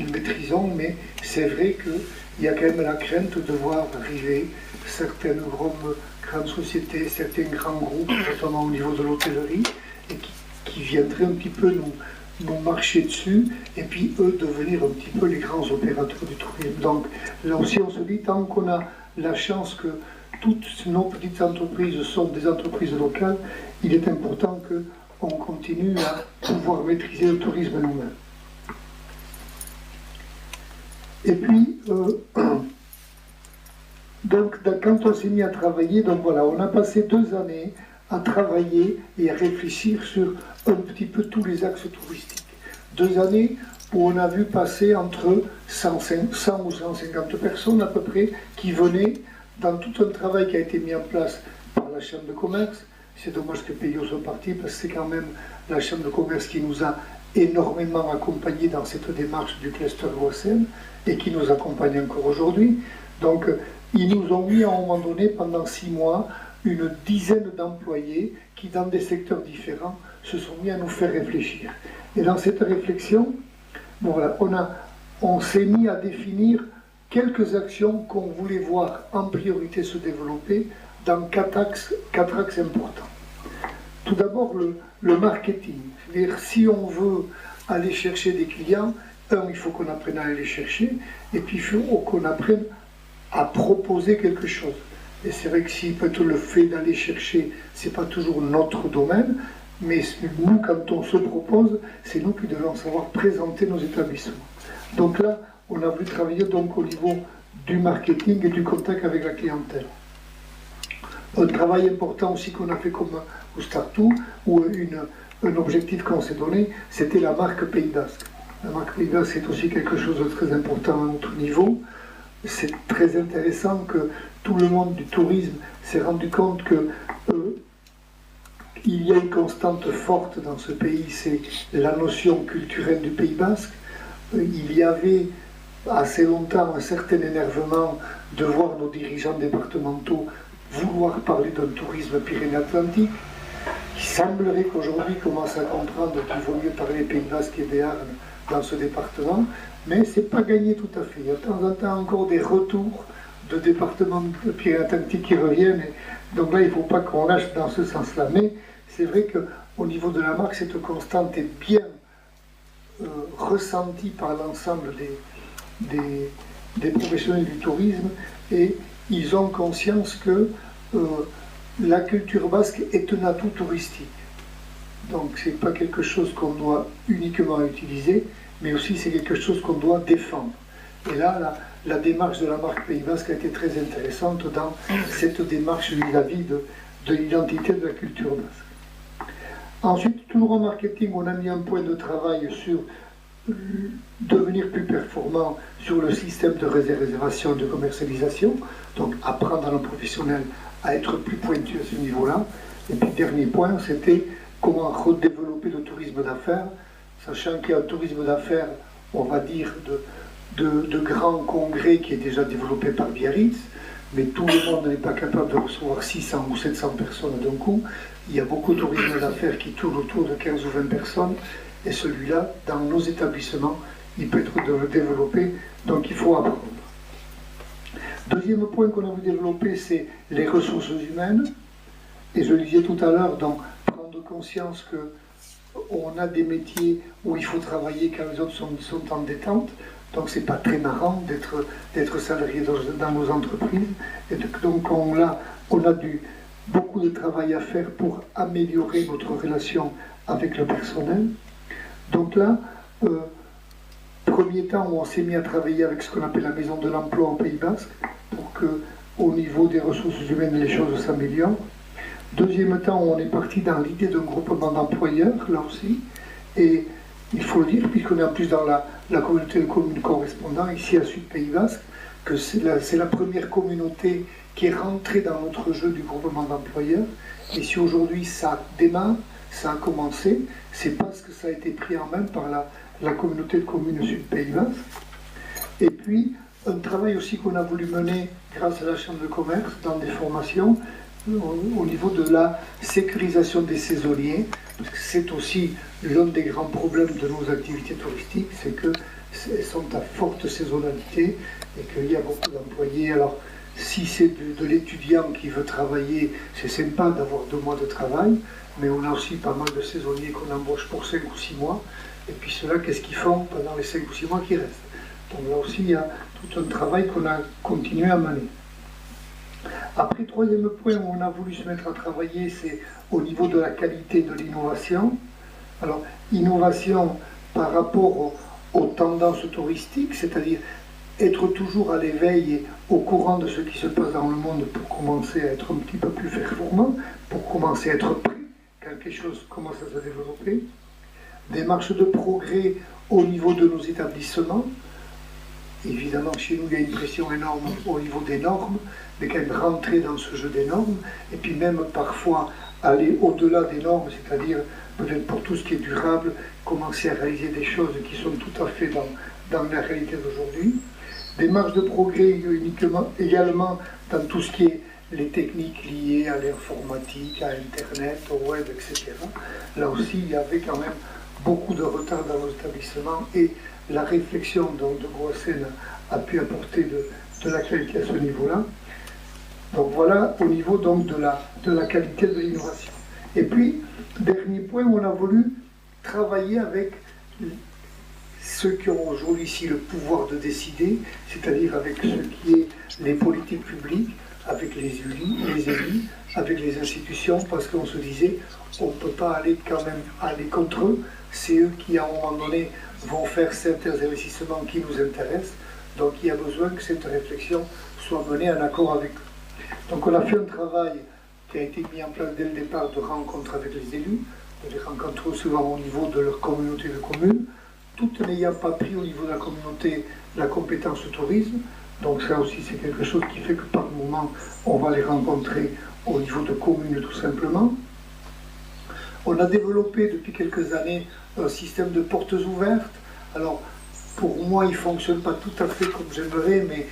le maîtrisons, mais c'est vrai qu'il y a quand même la crainte de voir arriver certaines grandes sociétés, certains grands groupes, notamment au niveau de l'hôtellerie, et qui viendraient un petit peu nous marcher dessus, et puis eux devenir un petit peu les grands opérateurs du tourisme. Donc là aussi on se dit, tant qu'on a la chance que toutes nos petites entreprises sont des entreprises locales, il est important qu'on continue à pouvoir maîtriser le tourisme nous-mêmes. Et puis, donc quand on s'est mis à travailler, donc voilà, on a passé 2 années à travailler et à réfléchir sur un petit peu tous les axes touristiques. 2 années où on a vu passer entre 100 ou 150 personnes à peu près qui venaient dans tout un travail qui a été mis en place par la Chambre de commerce. C'est dommage que Peyo soit parti parce que c'est quand même la Chambre de commerce qui nous a énormément accompagnés dans cette démarche du cluster OSM et qui nous accompagne encore aujourd'hui. Donc ils nous ont mis à un moment donné pendant 6 mois une dizaine d'employés qui, dans des secteurs différents, se sont mis à nous faire réfléchir. Et dans cette réflexion, bon, voilà, on s'est mis à définir quelques actions qu'on voulait voir en priorité se développer dans 4 axes importants. Tout d'abord, le marketing. C'est-à-dire, si on veut aller chercher des clients, il faut qu'on apprenne à aller les chercher, et puis il faut qu'on apprenne à proposer quelque chose. Et c'est vrai que si peut-être le fait d'aller chercher, c'est pas toujours notre domaine, mais nous, quand on se propose, c'est nous qui devons savoir présenter nos établissements. Donc là, on a voulu travailler donc au niveau du marketing et du contact avec la clientèle. Un travail important aussi qu'on a fait comme au Startou, où un objectif qu'on s'est donné, c'était la marque Pays Basque. La marque Pays Basque, c'est aussi quelque chose de très important à notre niveau. c'est très intéressant que tout le monde du tourisme s'est rendu compte que il y a une constante forte dans ce pays, c'est la notion culturelle du Pays Basque. Il y avait assez longtemps un certain énervement de voir nos dirigeants départementaux vouloir parler d'un tourisme Pyrénées-Atlantique, qui semblerait qu'aujourd'hui commence à comprendre qu'il vaut mieux parler Pays Basque et Béarn dans ce département, mais ce n'est pas gagné tout à fait. Il y a de temps en temps encore des retours de départements de Pyrénées-Atlantiques qui reviennent, et donc là il ne faut pas qu'on lâche dans ce sens-là. Mais c'est vrai qu'au niveau de la marque, cette constante est bien ressentie par l'ensemble des professionnels du tourisme, et ils ont conscience que la culture basque est un atout touristique. Donc ce n'est pas quelque chose qu'on doit uniquement utiliser, mais aussi c'est quelque chose qu'on doit défendre. Et là, la démarche de la marque Pays Basque a été très intéressante dans cette démarche vis-à-vis de l'identité de la culture basque. Ensuite, toujours en marketing, on a mis un point de travail sur devenir plus performant sur le système de réservation et de commercialisation, donc apprendre à nos professionnels à être plus pointus à ce niveau-là. Et puis, dernier point, c'était comment redévelopper le tourisme d'affaires, sachant qu'il y a un tourisme d'affaires, on va dire, de grands congrès qui est déjà développé par Biarritz, mais tout le monde n'est pas capable de recevoir 600 ou 700 personnes d'un coup. Il y a beaucoup de tourisme d'affaires qui tourne autour de 15 ou 20 personnes, et celui-là, dans nos établissements, il peut être développé, donc il faut apprendre. Deuxième point qu'on a voulu développer, c'est les ressources humaines. Et je le disais tout à l'heure, donc prendre conscience qu'on a des métiers où il faut travailler quand les autres sont en détente. Donc c'est pas très marrant d'être salarié dans nos entreprises. Et donc on a beaucoup de travail à faire pour améliorer notre relation avec le personnel. Donc là, premier temps où on s'est mis à travailler avec ce qu'on appelle la maison de l'emploi au Pays Basque, pour que, au niveau des ressources humaines, les choses s'améliorent. Deuxième temps, on est parti dans l'idée d'un groupement d'employeurs, là aussi, et il faut le dire, puisqu'on est en plus dans la communauté de communes correspondants, ici à Sud Pays Basque, que c'est la première communauté qui est rentrée dans notre jeu du groupement d'employeurs. Et si aujourd'hui ça démarre, ça a commencé, c'est parce que ça a été pris en main par la communauté de communes Sud Pays Basque. Et puis, un travail aussi qu'on a voulu mener grâce à la Chambre de commerce dans des formations au niveau de la sécurisation des saisonniers, parce que c'est aussi l'un des grands problèmes de nos activités touristiques, c'est qu'elles sont à forte saisonnalité et qu'il y a beaucoup d'employés. Alors, si c'est de l'étudiant qui veut travailler, c'est sympa d'avoir 2 mois de travail, mais on a aussi pas mal de saisonniers qu'on embauche pour 5 ou 6 mois, et puis ceux-là, qu'est-ce qu'ils font pendant les 5 ou 6 mois qui restent? Donc là aussi, il y a tout un travail qu'on a continué à mener. Après, troisième point où on a voulu se mettre à travailler, c'est au niveau de la qualité de l'innovation. Alors, innovation par rapport aux tendances touristiques, c'est-à-dire être toujours à l'éveil et au courant de ce qui se passe dans le monde pour commencer à être un petit peu plus performant, pour commencer à être prêt quand quelque chose commence à se développer. Des marches de progrès au niveau de nos établissements. Évidemment, chez nous, il y a une pression énorme au niveau des normes, mais quand même rentrer dans ce jeu des normes, et puis même parfois aller au-delà des normes, c'est-à-dire peut-être pour tout ce qui est durable, commencer à réaliser des choses qui sont tout à fait dans la réalité d'aujourd'hui. Des marges de progrès également dans tout ce qui est les techniques liées à l'informatique, à Internet, au web, etc. Là aussi, il y avait quand même beaucoup de retard dans nos établissements, et la réflexion dont de Goassen a pu apporter de la qualité à ce niveau-là. Donc voilà, au niveau donc de la qualité de l'innovation. Et puis, dernier point, on a voulu travailler avec ceux qui ont aujourd'hui ici le pouvoir de décider, c'est-à-dire avec ce qui est les politiques publiques, avec les élus, avec les institutions, parce qu'on se disait, on ne peut pas aller quand même aller contre eux, c'est eux qui à un moment donné vont faire certains investissements qui nous intéressent, donc il y a besoin que cette réflexion soit menée en accord avec eux. Donc on a fait un travail qui a été mis en place dès le départ de rencontres avec les élus, de les rencontrer souvent au niveau de leur communauté de communes, tout n'ayant pas pris au niveau de la communauté la compétence tourisme. Donc ça aussi, c'est quelque chose qui fait que par moment, on va les rencontrer au niveau de communes tout simplement. On a développé depuis quelques années un système de portes ouvertes. Alors, pour moi, il ne fonctionne pas tout à fait comme j'aimerais, mais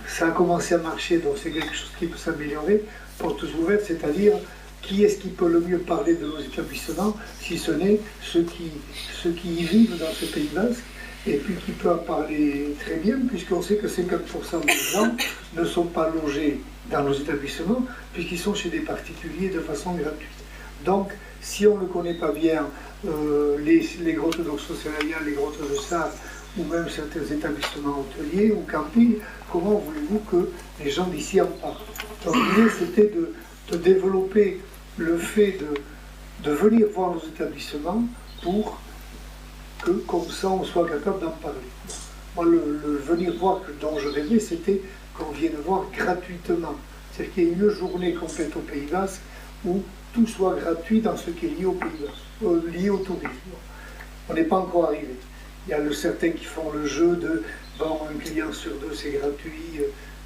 ça a commencé à marcher, donc c'est quelque chose qui peut s'améliorer. Portes ouvertes, c'est-à-dire qui est-ce qui peut le mieux parler de nos établissements, si ce n'est ceux qui y vivent dans ce Pays Basque, et puis qui peut en parler très bien, puisqu'on sait que 50% des gens ne sont pas logés dans nos établissements, puisqu'ils sont chez des particuliers de façon gratuite. Donc, si on ne connaît pas bien les grottes d'Oxocelaya, les grottes de Sable, ou même certains établissements hôteliers ou campings, comment voulez-vous que les gens d'ici en parlent? Donc l'idée, c'était de développer le fait de venir voir nos établissements pour que, comme ça, on soit capable d'en parler. Moi, le venir voir dont je rêvais, c'était qu'on vienne voir gratuitement. C'est-à-dire qu'il y ait une journée complète au Pays Basque où tout soit gratuit dans ce qui est lié au Pays Basque, lié au tourisme. On n'est pas encore arrivé. Il y a certains qui font le jeu de bon, un client sur deux, c'est gratuit.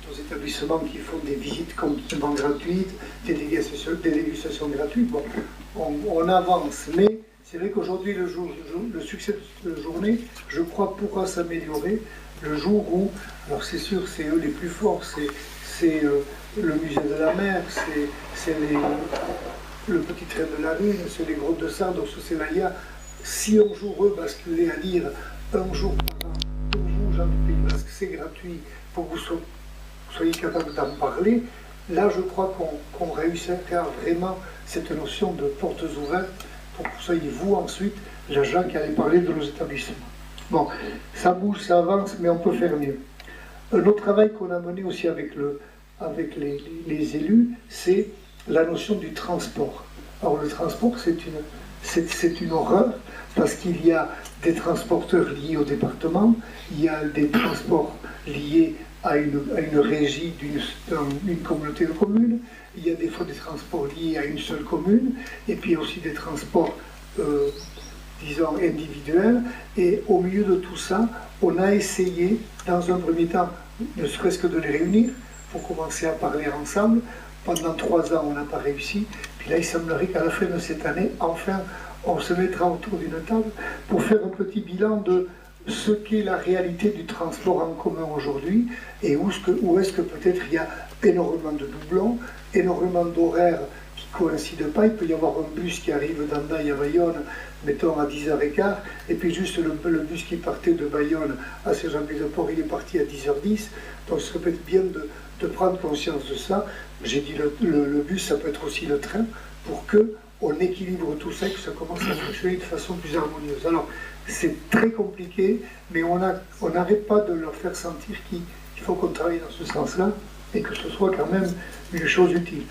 Nos établissements qui font des visites complètement gratuites, des dégustations gratuites. Bon, on avance, mais c'est vrai qu'aujourd'hui, le succès de la journée, je crois, pourra s'améliorer le jour où, alors c'est sûr, c'est eux les plus forts, c'est le musée de la mer, c'est le petit train de la lune, c'est les grottes de Sardes, Oxocelaya. Si un jour eux basculer à dire un jour par an, pour vous, gens du Pays Basque, c'est gratuit, pour que vous soyez capables d'en parler, là je crois qu'on réussira vraiment cette notion de portes ouvertes pour que vous soyez vous ensuite les gens qui allez parler de nos établissements. Bon, ça bouge, ça avance, mais on peut faire mieux. Un autre travail qu'on a mené aussi avec les élus, c'est la notion du transport. Alors le transport, c'est une horreur, parce qu'il y a des transporteurs liés au département, il y a des transports liés à une régie d'une communauté de communes, il y a des fois des transports liés à une seule commune, et puis aussi des transports, disons, individuels, et au milieu de tout ça, on a essayé, dans un premier temps, ne serait-ce que de les réunir, pour commencer à parler ensemble. Pendant 3 ans, on n'a pas réussi, puis là, il semblerait qu'à la fin de cette année, enfin, on se mettra autour d'une table pour faire un petit bilan de ce qu'est la réalité du transport en commun aujourd'hui et où est-ce que peut-être il y a énormément de doublons, énormément d'horaires qui ne coïncident pas. Il peut y avoir un bus qui arrive d'Andaille à Bayonne, mettons à 10h15, et puis juste le bus qui partait de Bayonne à Saint-Jean-Pied-de-Port, il est parti à 10h10. Donc ce serait peut-être bien de prendre conscience de ça. J'ai dit le bus, ça peut être aussi le train, pour qu'on équilibre tout ça et que ça commence à fonctionner de façon plus harmonieuse. Alors, c'est très compliqué, mais on n'arrête pas de leur faire sentir qu'il faut qu'on travaille dans ce sens-là et que ce soit quand même une chose utile.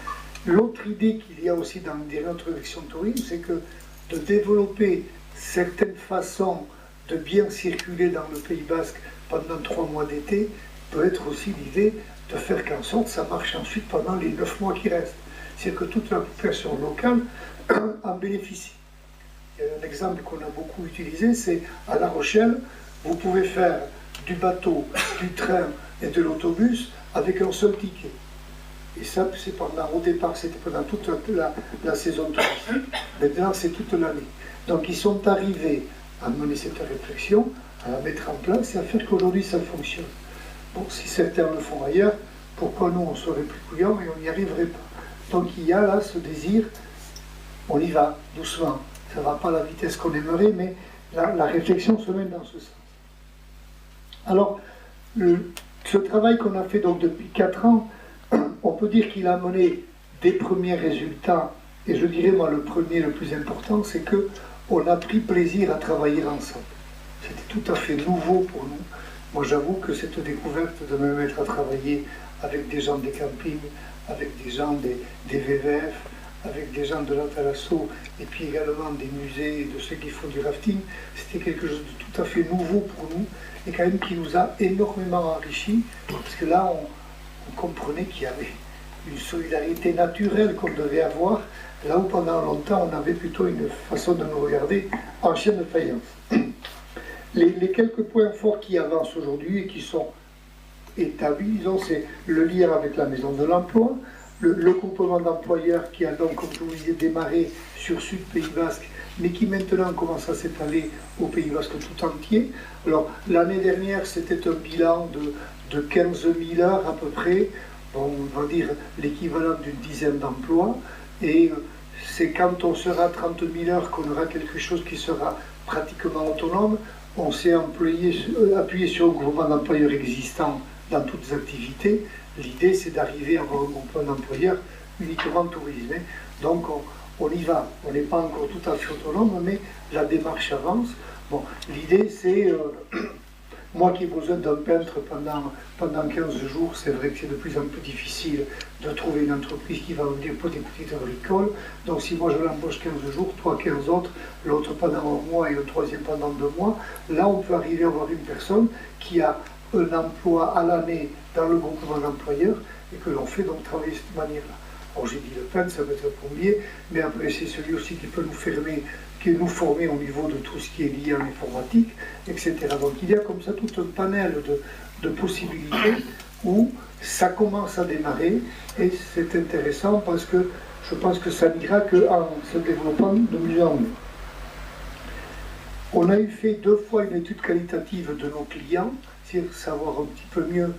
L'autre idée qu'il y a aussi dans notre direction de tourisme, c'est que de développer certaines façons de bien circuler dans le Pays Basque pendant 3 mois d'été peut être aussi l'idée de faire qu'en sorte ça marche ensuite pendant les 9 mois qui restent. C'est que toute la population locale en bénéficie. Il y a un exemple qu'on a beaucoup utilisé, c'est à La Rochelle, vous pouvez faire du bateau, du train et de l'autobus avec un seul ticket. Et ça, c'est au départ, c'était pendant toute la saison touristique, maintenant c'est toute l'année. Donc ils sont arrivés à mener cette réflexion, à la mettre en place et à faire qu'aujourd'hui ça fonctionne. Bon, si certains le font ailleurs, pourquoi nous on serait plus couillants et on n'y arriverait pas? Donc il y a là ce désir, on y va, doucement. Ça ne va pas à la vitesse qu'on aimerait, mais la réflexion se mène dans ce sens. Alors, ce travail qu'on a fait donc depuis 4 ans, on peut dire qu'il a mené des premiers résultats, et je dirais moi le premier, le plus important, c'est qu'on a pris plaisir à travailler ensemble. C'était tout à fait nouveau pour nous. Moi j'avoue que cette découverte de me mettre à travailler avec des gens des campings, avec des gens des VVF, avec des gens de la Thalasso, et puis également des musées et de ceux qui font du rafting, c'était quelque chose de tout à fait nouveau pour nous, et quand même qui nous a énormément enrichis, parce que là, on comprenait qu'il y avait une solidarité naturelle qu'on devait avoir, là où pendant longtemps, on avait plutôt une façon de nous regarder en chien de faïence. Les quelques points forts qui avancent aujourd'hui et qui sont établi, disons, c'est le lien avec la maison de l'emploi, le groupement d'employeurs qui a donc, comme je vous disais, démarré sur Sud Pays Basque, mais qui maintenant commence à s'étaler au Pays Basque tout entier. Alors, l'année dernière, c'était un bilan de 15 000 heures à peu près, bon, on va dire l'équivalent d'une dizaine d'emplois, et c'est quand on sera à 30 000 heures qu'on aura quelque chose qui sera pratiquement autonome. On s'est appuyé sur le groupement d'employeurs existant dans toutes les activités. L'idée, c'est d'arriver à avoir un groupement d'employeurs uniquement tourisme. Donc, on y va. On n'est pas encore tout à fait autonome, mais la démarche avance. Bon, l'idée, c'est... moi qui ai besoin d'un peintre pendant 15 jours, c'est vrai que c'est de plus en plus difficile de trouver une entreprise qui va venir pour des petites agricoles. Donc si moi je l'embauche 15 jours, toi 15 autres, l'autre pendant un mois et le troisième pendant 2 mois, là on peut arriver à avoir une personne qui a un emploi à l'année dans le groupement d'employeurs et que l'on fait donc travailler de cette manière-là. Alors j'ai dit le peintre, ça va être le premier, mais après c'est celui aussi qui peut nous former au niveau de tout ce qui est lié à l'informatique, etc. Donc il y a comme ça tout un panel de possibilités où ça commence à démarrer et c'est intéressant parce que je pense que ça n'ira qu'en se développant de mieux en mieux. On a eu fait 2 fois une étude qualitative de nos clients, c'est-à-dire savoir un petit peu mieux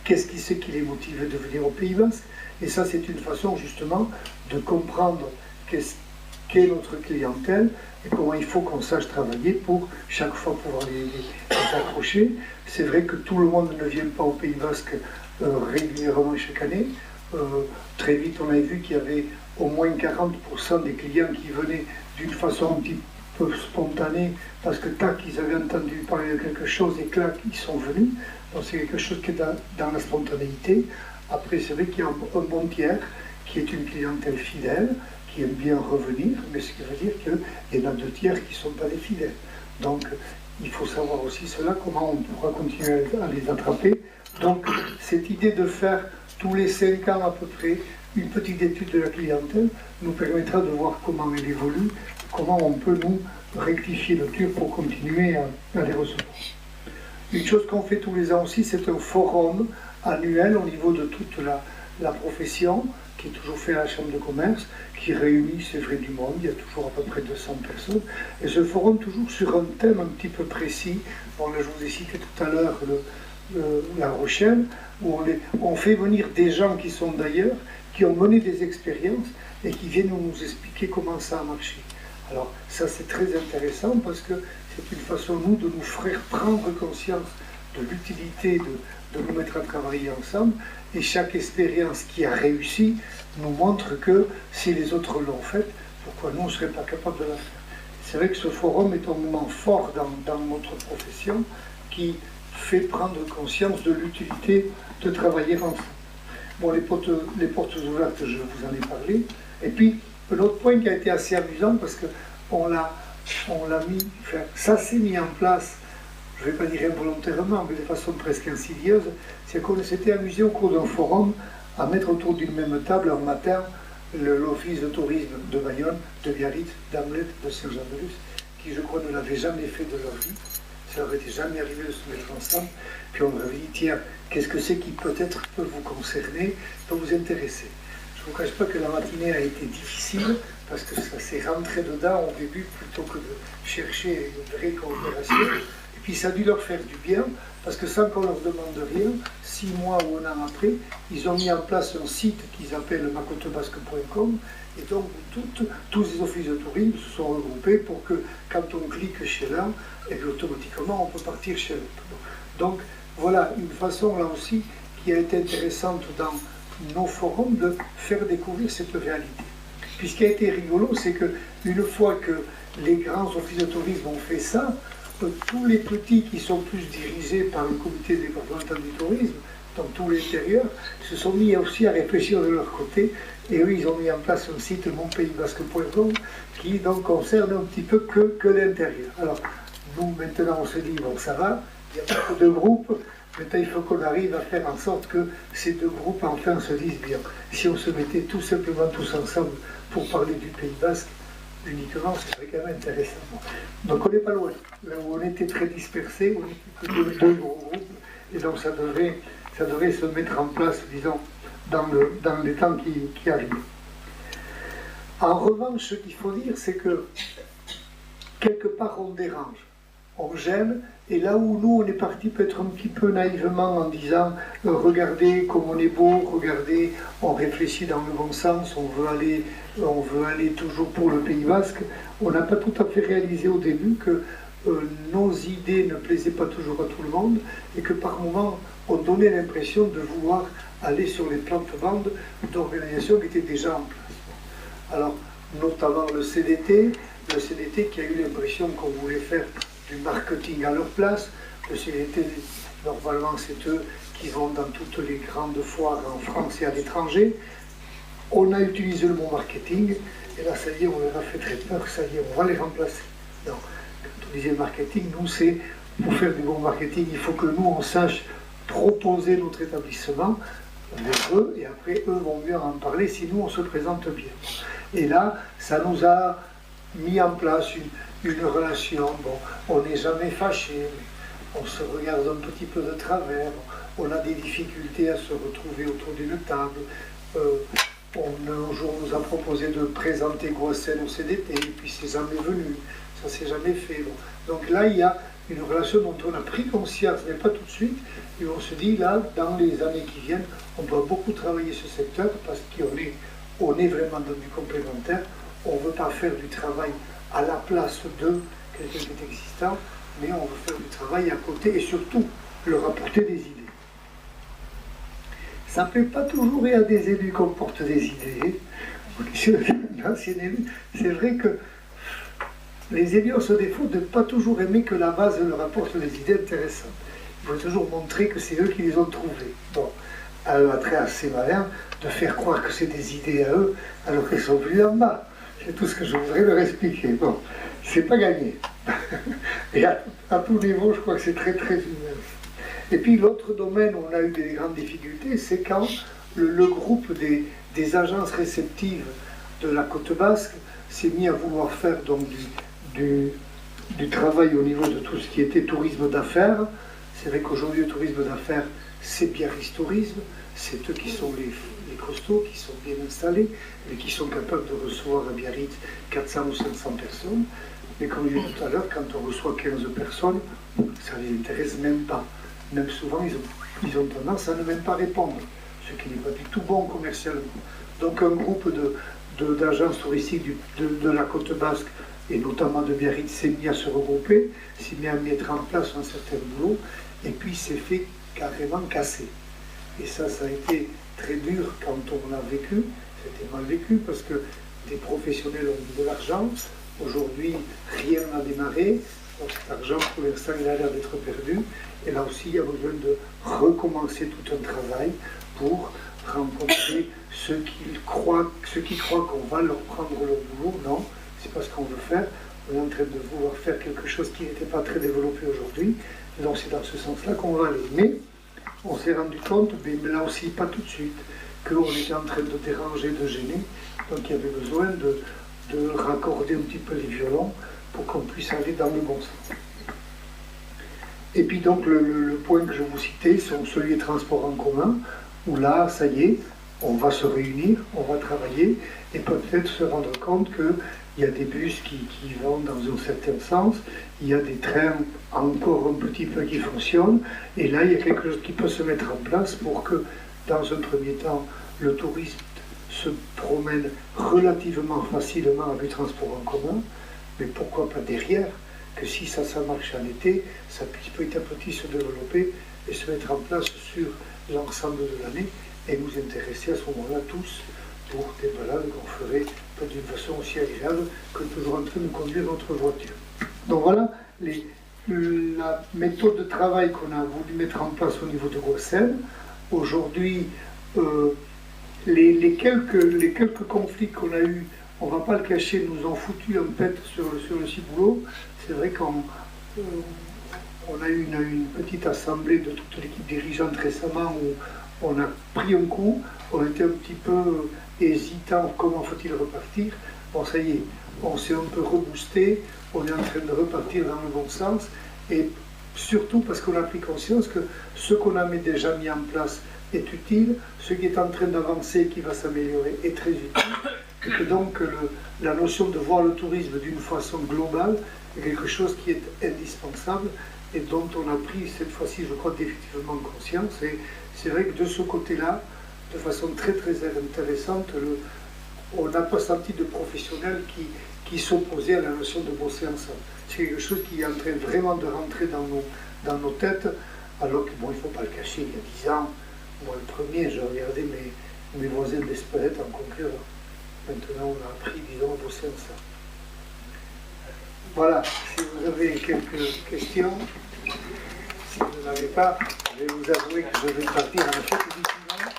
qu'est-ce qui les motive de venir au Pays Basque. Et ça, c'est une façon justement de comprendre qu'est notre clientèle et comment il faut qu'on sache travailler pour chaque fois pouvoir les accrocher. C'est vrai que tout le monde ne vient pas au Pays Basque régulièrement chaque année. Très vite, on a vu qu'il y avait au moins 40% des clients qui venaient d'une façon un petit peu spontanée parce que tac, ils avaient entendu parler de quelque chose et clac, ils sont venus. Donc c'est quelque chose qui est dans la spontanéité. Après, c'est vrai qu'il y a un bon tiers qui est une clientèle fidèle, qui aime bien revenir, mais ce qui veut dire qu'il y en a 2 tiers qui ne sont pas des fidèles. Donc, il faut savoir aussi cela, comment on pourra continuer à les attraper. Donc, cette idée de faire tous les 5 ans à peu près une petite étude de la clientèle nous permettra de voir comment elle évolue, comment on peut nous rectifier le tir pour continuer à les recevoir. Une chose qu'on fait tous les ans aussi, c'est un forum annuel au niveau de toute la profession, qui est toujours fait à la Chambre de commerce, qui réunit, c'est vrai, du monde, il y a toujours à peu près 200 personnes, et ce forum toujours sur un thème un petit peu précis. Bon, là, je vous ai cité tout à l'heure La Rochelle, où on fait venir des gens qui sont d'ailleurs, qui ont mené des expériences, et qui viennent nous expliquer comment ça a marché. Alors, ça c'est très intéressant, parce que c'est une façon, nous, de nous faire prendre conscience de l'utilité de nous mettre à travailler ensemble, et chaque expérience qui a réussi nous montre que si les autres l'ont faite, pourquoi nous ne serions pas capables de la faire. C'est vrai que ce forum est un moment fort dans notre profession qui fait prendre conscience de l'utilité de travailler ensemble. Bon, les portes ouvertes, je vous en ai parlé. Et puis, un autre point qui a été assez amusant, parce qu'on l'a mis, enfin, ça s'est mis en place, je ne vais pas dire involontairement, mais de façon presque insidieuse, c'est qu'on s'était amusé au cours d'un forum à mettre autour d'une même table un matin l'office de tourisme de Bayonne, de Biarritz, d'Amlet, de Saint-Jean-de-Luz, qui je crois ne l'avaient jamais fait de leur vie. Ça leur était jamais arrivé de se mettre ensemble. Puis on leur avait dit, tiens, qu'est-ce que c'est qui peut-être peut vous concerner, peut vous intéresser. Je ne vous cache pas que la matinée a été difficile, parce que ça s'est rentré dedans au début, plutôt que de chercher une vraie coopération. Et puis ça a dû leur faire du bien, parce que sans qu'on leur demande rien, 6 mois ou 1 an après, ils ont mis en place un site qu'ils appellent macotebasque.com, et donc tous les offices de tourisme se sont regroupés pour que quand on clique chez l'un, et puis automatiquement on peut partir chez l'autre. Donc voilà une façon là aussi qui a été intéressante dans nos forums de faire découvrir cette réalité. Puis ce qui a été rigolo, c'est qu'une fois que les grands offices de tourisme ont fait ça, tous les petits qui sont plus dirigés par le comité départemental du tourisme, dans tout l'intérieur, se sont mis aussi à réfléchir de leur côté, et eux ils ont mis en place un site monpaysbasque.com qui donc concerne un petit peu que l'intérieur. Alors nous maintenant on se dit bon ça va, il y a beaucoup de groupes, maintenant il faut qu'on arrive à faire en sorte que ces 2 groupes enfin se disent bien. Si on se mettait tout simplement tous ensemble pour parler du Pays Basque, uniquement, ce serait quand même intéressant. Donc on n'est pas loin. Là où on était très dispersés, on n'était que 2 gros groupes, et donc ça devrait ça devrait se mettre en place, disons, dans les temps qui arrivent. En revanche, ce qu'il faut dire, c'est que quelque part on dérange, on gêne, et là où nous on est parti peut-être un petit peu naïvement en disant regardez comme on est beau, regardez, on réfléchit dans le bon sens, on veut aller toujours pour le Pays Basque, on n'a pas tout à fait réalisé au début que nos idées ne plaisaient pas toujours à tout le monde et que par moments on donnait l'impression de vouloir aller sur les plates-bandes d'organisations qui étaient déjà en place. Alors, notamment le CDT qui a eu l'impression qu'on voulait faire du marketing à leur place. Le CDT, normalement, c'est eux qui vont dans toutes les grandes foires en France et à l'étranger. On a utilisé le mot marketing, et là, ça y est, on leur a fait très peur, ça y est, on va les remplacer. Non, quand on disait marketing, nous, c'est pour faire du bon marketing, il faut que nous, on sache proposer notre établissement vers eux, et après, eux vont mieux en parler si nous, on se présente bien. Et là, ça nous a mis en place une relation. Bon, on n'est jamais fâché, mais on se regarde un petit peu de travers, on a des difficultés à se retrouver autour d'une table. Un jour, on nous a proposé de présenter Goassen au CDT, et puis c'est jamais venu, ça s'est jamais fait. Bon. Donc là, il y a une relation dont on a pris conscience, mais pas tout de suite, et on se dit, là, dans les années qui viennent, on doit beaucoup travailler ce secteur, parce qu'on est vraiment dans du complémentaire, on ne veut pas faire du travail à la place de quelqu'un qui est existant, mais on veut faire du travail à côté, et surtout, leur apporter des idées. Ça ne plaît pas toujours à des élus qu'on porte des idées. C'est vrai que les élus ont ce défaut de ne pas toujours aimer que la base leur apporte des idées intéressantes. Il faut toujours montrer que c'est eux qui les ont trouvées. Bon, à eux, très assez malin de faire croire que c'est des idées à eux, alors qu'elles sont venues en bas. C'est tout ce que je voudrais leur expliquer. Bon, c'est pas gagné. Et à tout niveau, je crois que c'est très très humain. Et puis l'autre domaine où on a eu des grandes difficultés, c'est quand le groupe des agences réceptives de la côte basque s'est mis à vouloir faire donc du travail au niveau de tout ce qui était tourisme d'affaires. C'est vrai qu'aujourd'hui le tourisme d'affaires, c'est Biarritz Tourisme, c'est eux qui sont les costauds, qui sont bien installés, et qui sont capables de recevoir à Biarritz 400 ou 500 personnes. Mais comme je disais tout à l'heure, quand on reçoit 15 personnes, ça ne les intéresse même pas. Même souvent, ils ont tendance à ne même pas répondre, ce qui n'est pas du tout bon commercialement. Donc un groupe d'agences touristiques de la côte basque, et notamment de Biarritz, s'est mis à se regrouper, s'est mis à mettre en place un certain boulot, et puis s'est fait carrément casser. Et ça a été très dur quand on l'a vécu, c'était mal vécu, parce que des professionnels ont mis de l'argent, aujourd'hui rien n'a démarré, donc cet argent pour l'instant il a l'air d'être perdu. Et là aussi, il y a besoin de recommencer tout un travail pour rencontrer ceux qui croient qu'on va leur prendre leur boulot. Non, c'est pas ce qu'on veut faire. On est en train de vouloir faire quelque chose qui n'était pas très développé aujourd'hui. Donc c'est dans ce sens-là qu'on va aller. Mais on s'est rendu compte, mais là aussi pas tout de suite, qu'on était en train de déranger, de gêner. Donc il y avait besoin de raccorder un petit peu les violons pour qu'on puisse aller dans le bon sens. Et puis donc le point que je vous citais, sont celui des transports en commun, où là, ça y est, on va se réunir, on va travailler, et peut-être se rendre compte qu'il y a des bus qui vont dans un certain sens, il y a des trains encore un petit peu qui fonctionnent, et là, il y a quelque chose qui peut se mettre en place pour que, dans un premier temps, le touriste se promène relativement facilement avec le transport en commun, mais pourquoi pas derrière, que si ça marche en été, ça puisse petit à petit se développer et se mettre en place sur l'ensemble de l'année et nous intéresser à ce moment-là tous pour des balades qu'on ferait d'une façon aussi agréable que toujours en train de conduire notre voiture. Donc voilà la méthode de travail qu'on a voulu mettre en place au niveau de Goassen. Aujourd'hui, les quelques conflits qu'on a eus, on ne va pas le cacher, nous ont foutu un pet sur le ciboulot. C'est vrai qu'on a eu une petite assemblée de toute l'équipe dirigeante récemment où on a pris un coup, on était un petit peu hésitant, comment faut-il repartir. Bon, ça y est, on s'est un peu reboosté, on est en train de repartir dans le bon sens, et surtout parce qu'on a pris conscience que ce qu'on a déjà mis en place est utile, ce qui est en train d'avancer et qui va s'améliorer est très utile, et que donc la notion de voir le tourisme d'une façon globale est quelque chose qui est indispensable et dont on a pris cette fois-ci, je crois, définitivement conscience. Et c'est vrai que de ce côté-là, de façon très très intéressante, on n'a pas senti de professionnels qui s'opposaient à la notion de bosser ensemble. C'est quelque chose qui est en train vraiment de rentrer dans nos têtes, alors que, bon, il ne faut pas le cacher, il y a 10 ans, moi le premier, je regardais mes voisins d'Espelette en concurrent. Maintenant, on a appris, disons, à bosser ensemble. Voilà, si vous avez quelques questions, si vous n'en avez pas, je vais vous avouer que je vais partir à la fête du dimanche.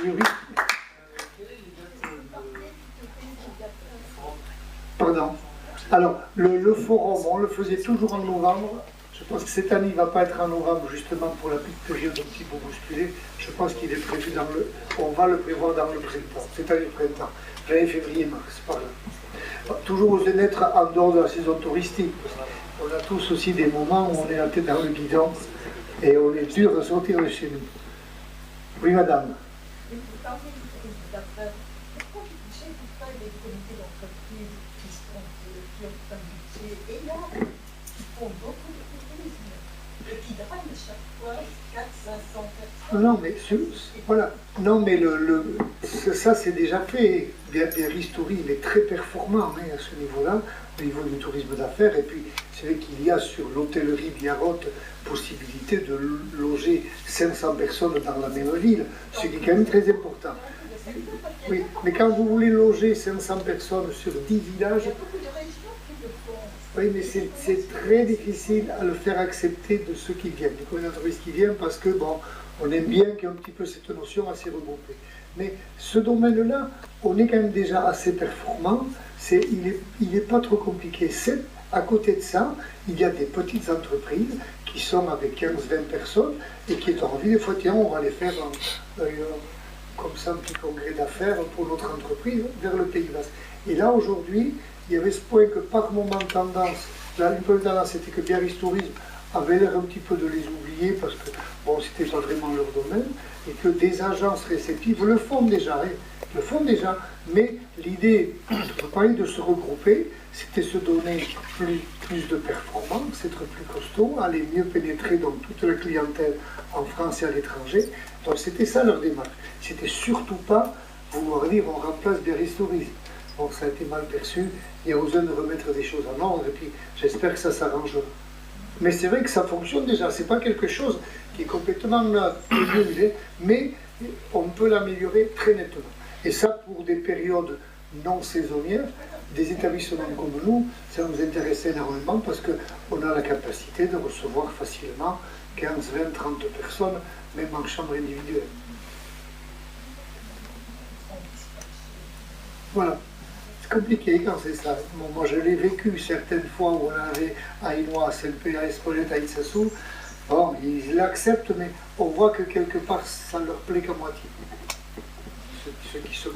Oui. Pardon. Alors, le forum, on le faisait toujours en novembre. Je pense que cette année, il ne va pas être en novembre, justement pour la petite période un petit peu bousculée. Je pense qu'il est prévu on va le prévoir dans le printemps, cette année le printemps, janvier, février, mars, par là. Toujours aux être en dehors de la saison touristique. On a tous aussi des moments où on est la tête dans le guidon et on est dur de sortir de chez nous. Oui, madame. Pourquoi vous ne touchez pas les comités d'entreprise qui ont un budget énorme, qui font beaucoup de tourisme et qui drainent chaque fois 400-500 personnes? Non, mais voilà. Non, mais ça c'est déjà fait. Biarritz Tourisme est très performant à ce niveau-là, au niveau du tourisme d'affaires. Et puis, c'est vrai qu'il y a sur l'hôtellerie Biarrotte possibilité de loger 500 personnes dans la même ville, ce qui est quand même très important. Oui, mais quand vous voulez loger 500 personnes sur 10 villages, oui, mais c'est très difficile à le faire accepter de ceux qui viennent, des communautés touristes qui viennent, parce que, bon, on aime bien qu'il y ait un petit peu cette notion assez regroupée. Mais ce domaine-là, on est quand même déjà assez performant, il n'est pas trop compliqué. À côté de ça, il y a des petites entreprises qui sont avec 15-20 personnes et qui ont envie, des fois, tiens, on va les faire comme ça, un petit congrès d'affaires pour notre entreprise vers le Pays Basque. Et là, aujourd'hui, il y avait ce point que par moment tendance, là, une première tendance, c'était que Biarritz Tourisme avait l'air un petit peu de les oublier parce que, bon, c'était pas vraiment leur domaine, et que des agences réceptives le font déjà, mais l'idée, je parlais de se regrouper, c'était se donner plus de performance, être plus costaud, aller mieux pénétrer dans toute la clientèle en France et à l'étranger. Donc c'était ça leur démarche. C'était surtout pas vouloir dire on remplace Biarritz Tourisme. Bon, ça a été mal perçu, il y a besoin de remettre des choses en ordre, et puis j'espère que ça s'arrangera. Mais c'est vrai que ça fonctionne déjà, c'est pas quelque chose qui est complètement nul, mais on peut l'améliorer très nettement. Et ça, pour des périodes non saisonnières, des établissements comme nous, ça nous intéresse énormément parce qu'on a la capacité de recevoir facilement 15, 20, 30 personnes, même en chambre individuelle. Voilà. C'est compliqué quand c'est ça. Bon, moi, je l'ai vécu certaines fois où on avait à Ainois, à Selpé, à Espelette, à Itsasou. Bon, ils l'acceptent, mais on voit que quelque part, ça leur plaît qu'à moitié. Ceux qui se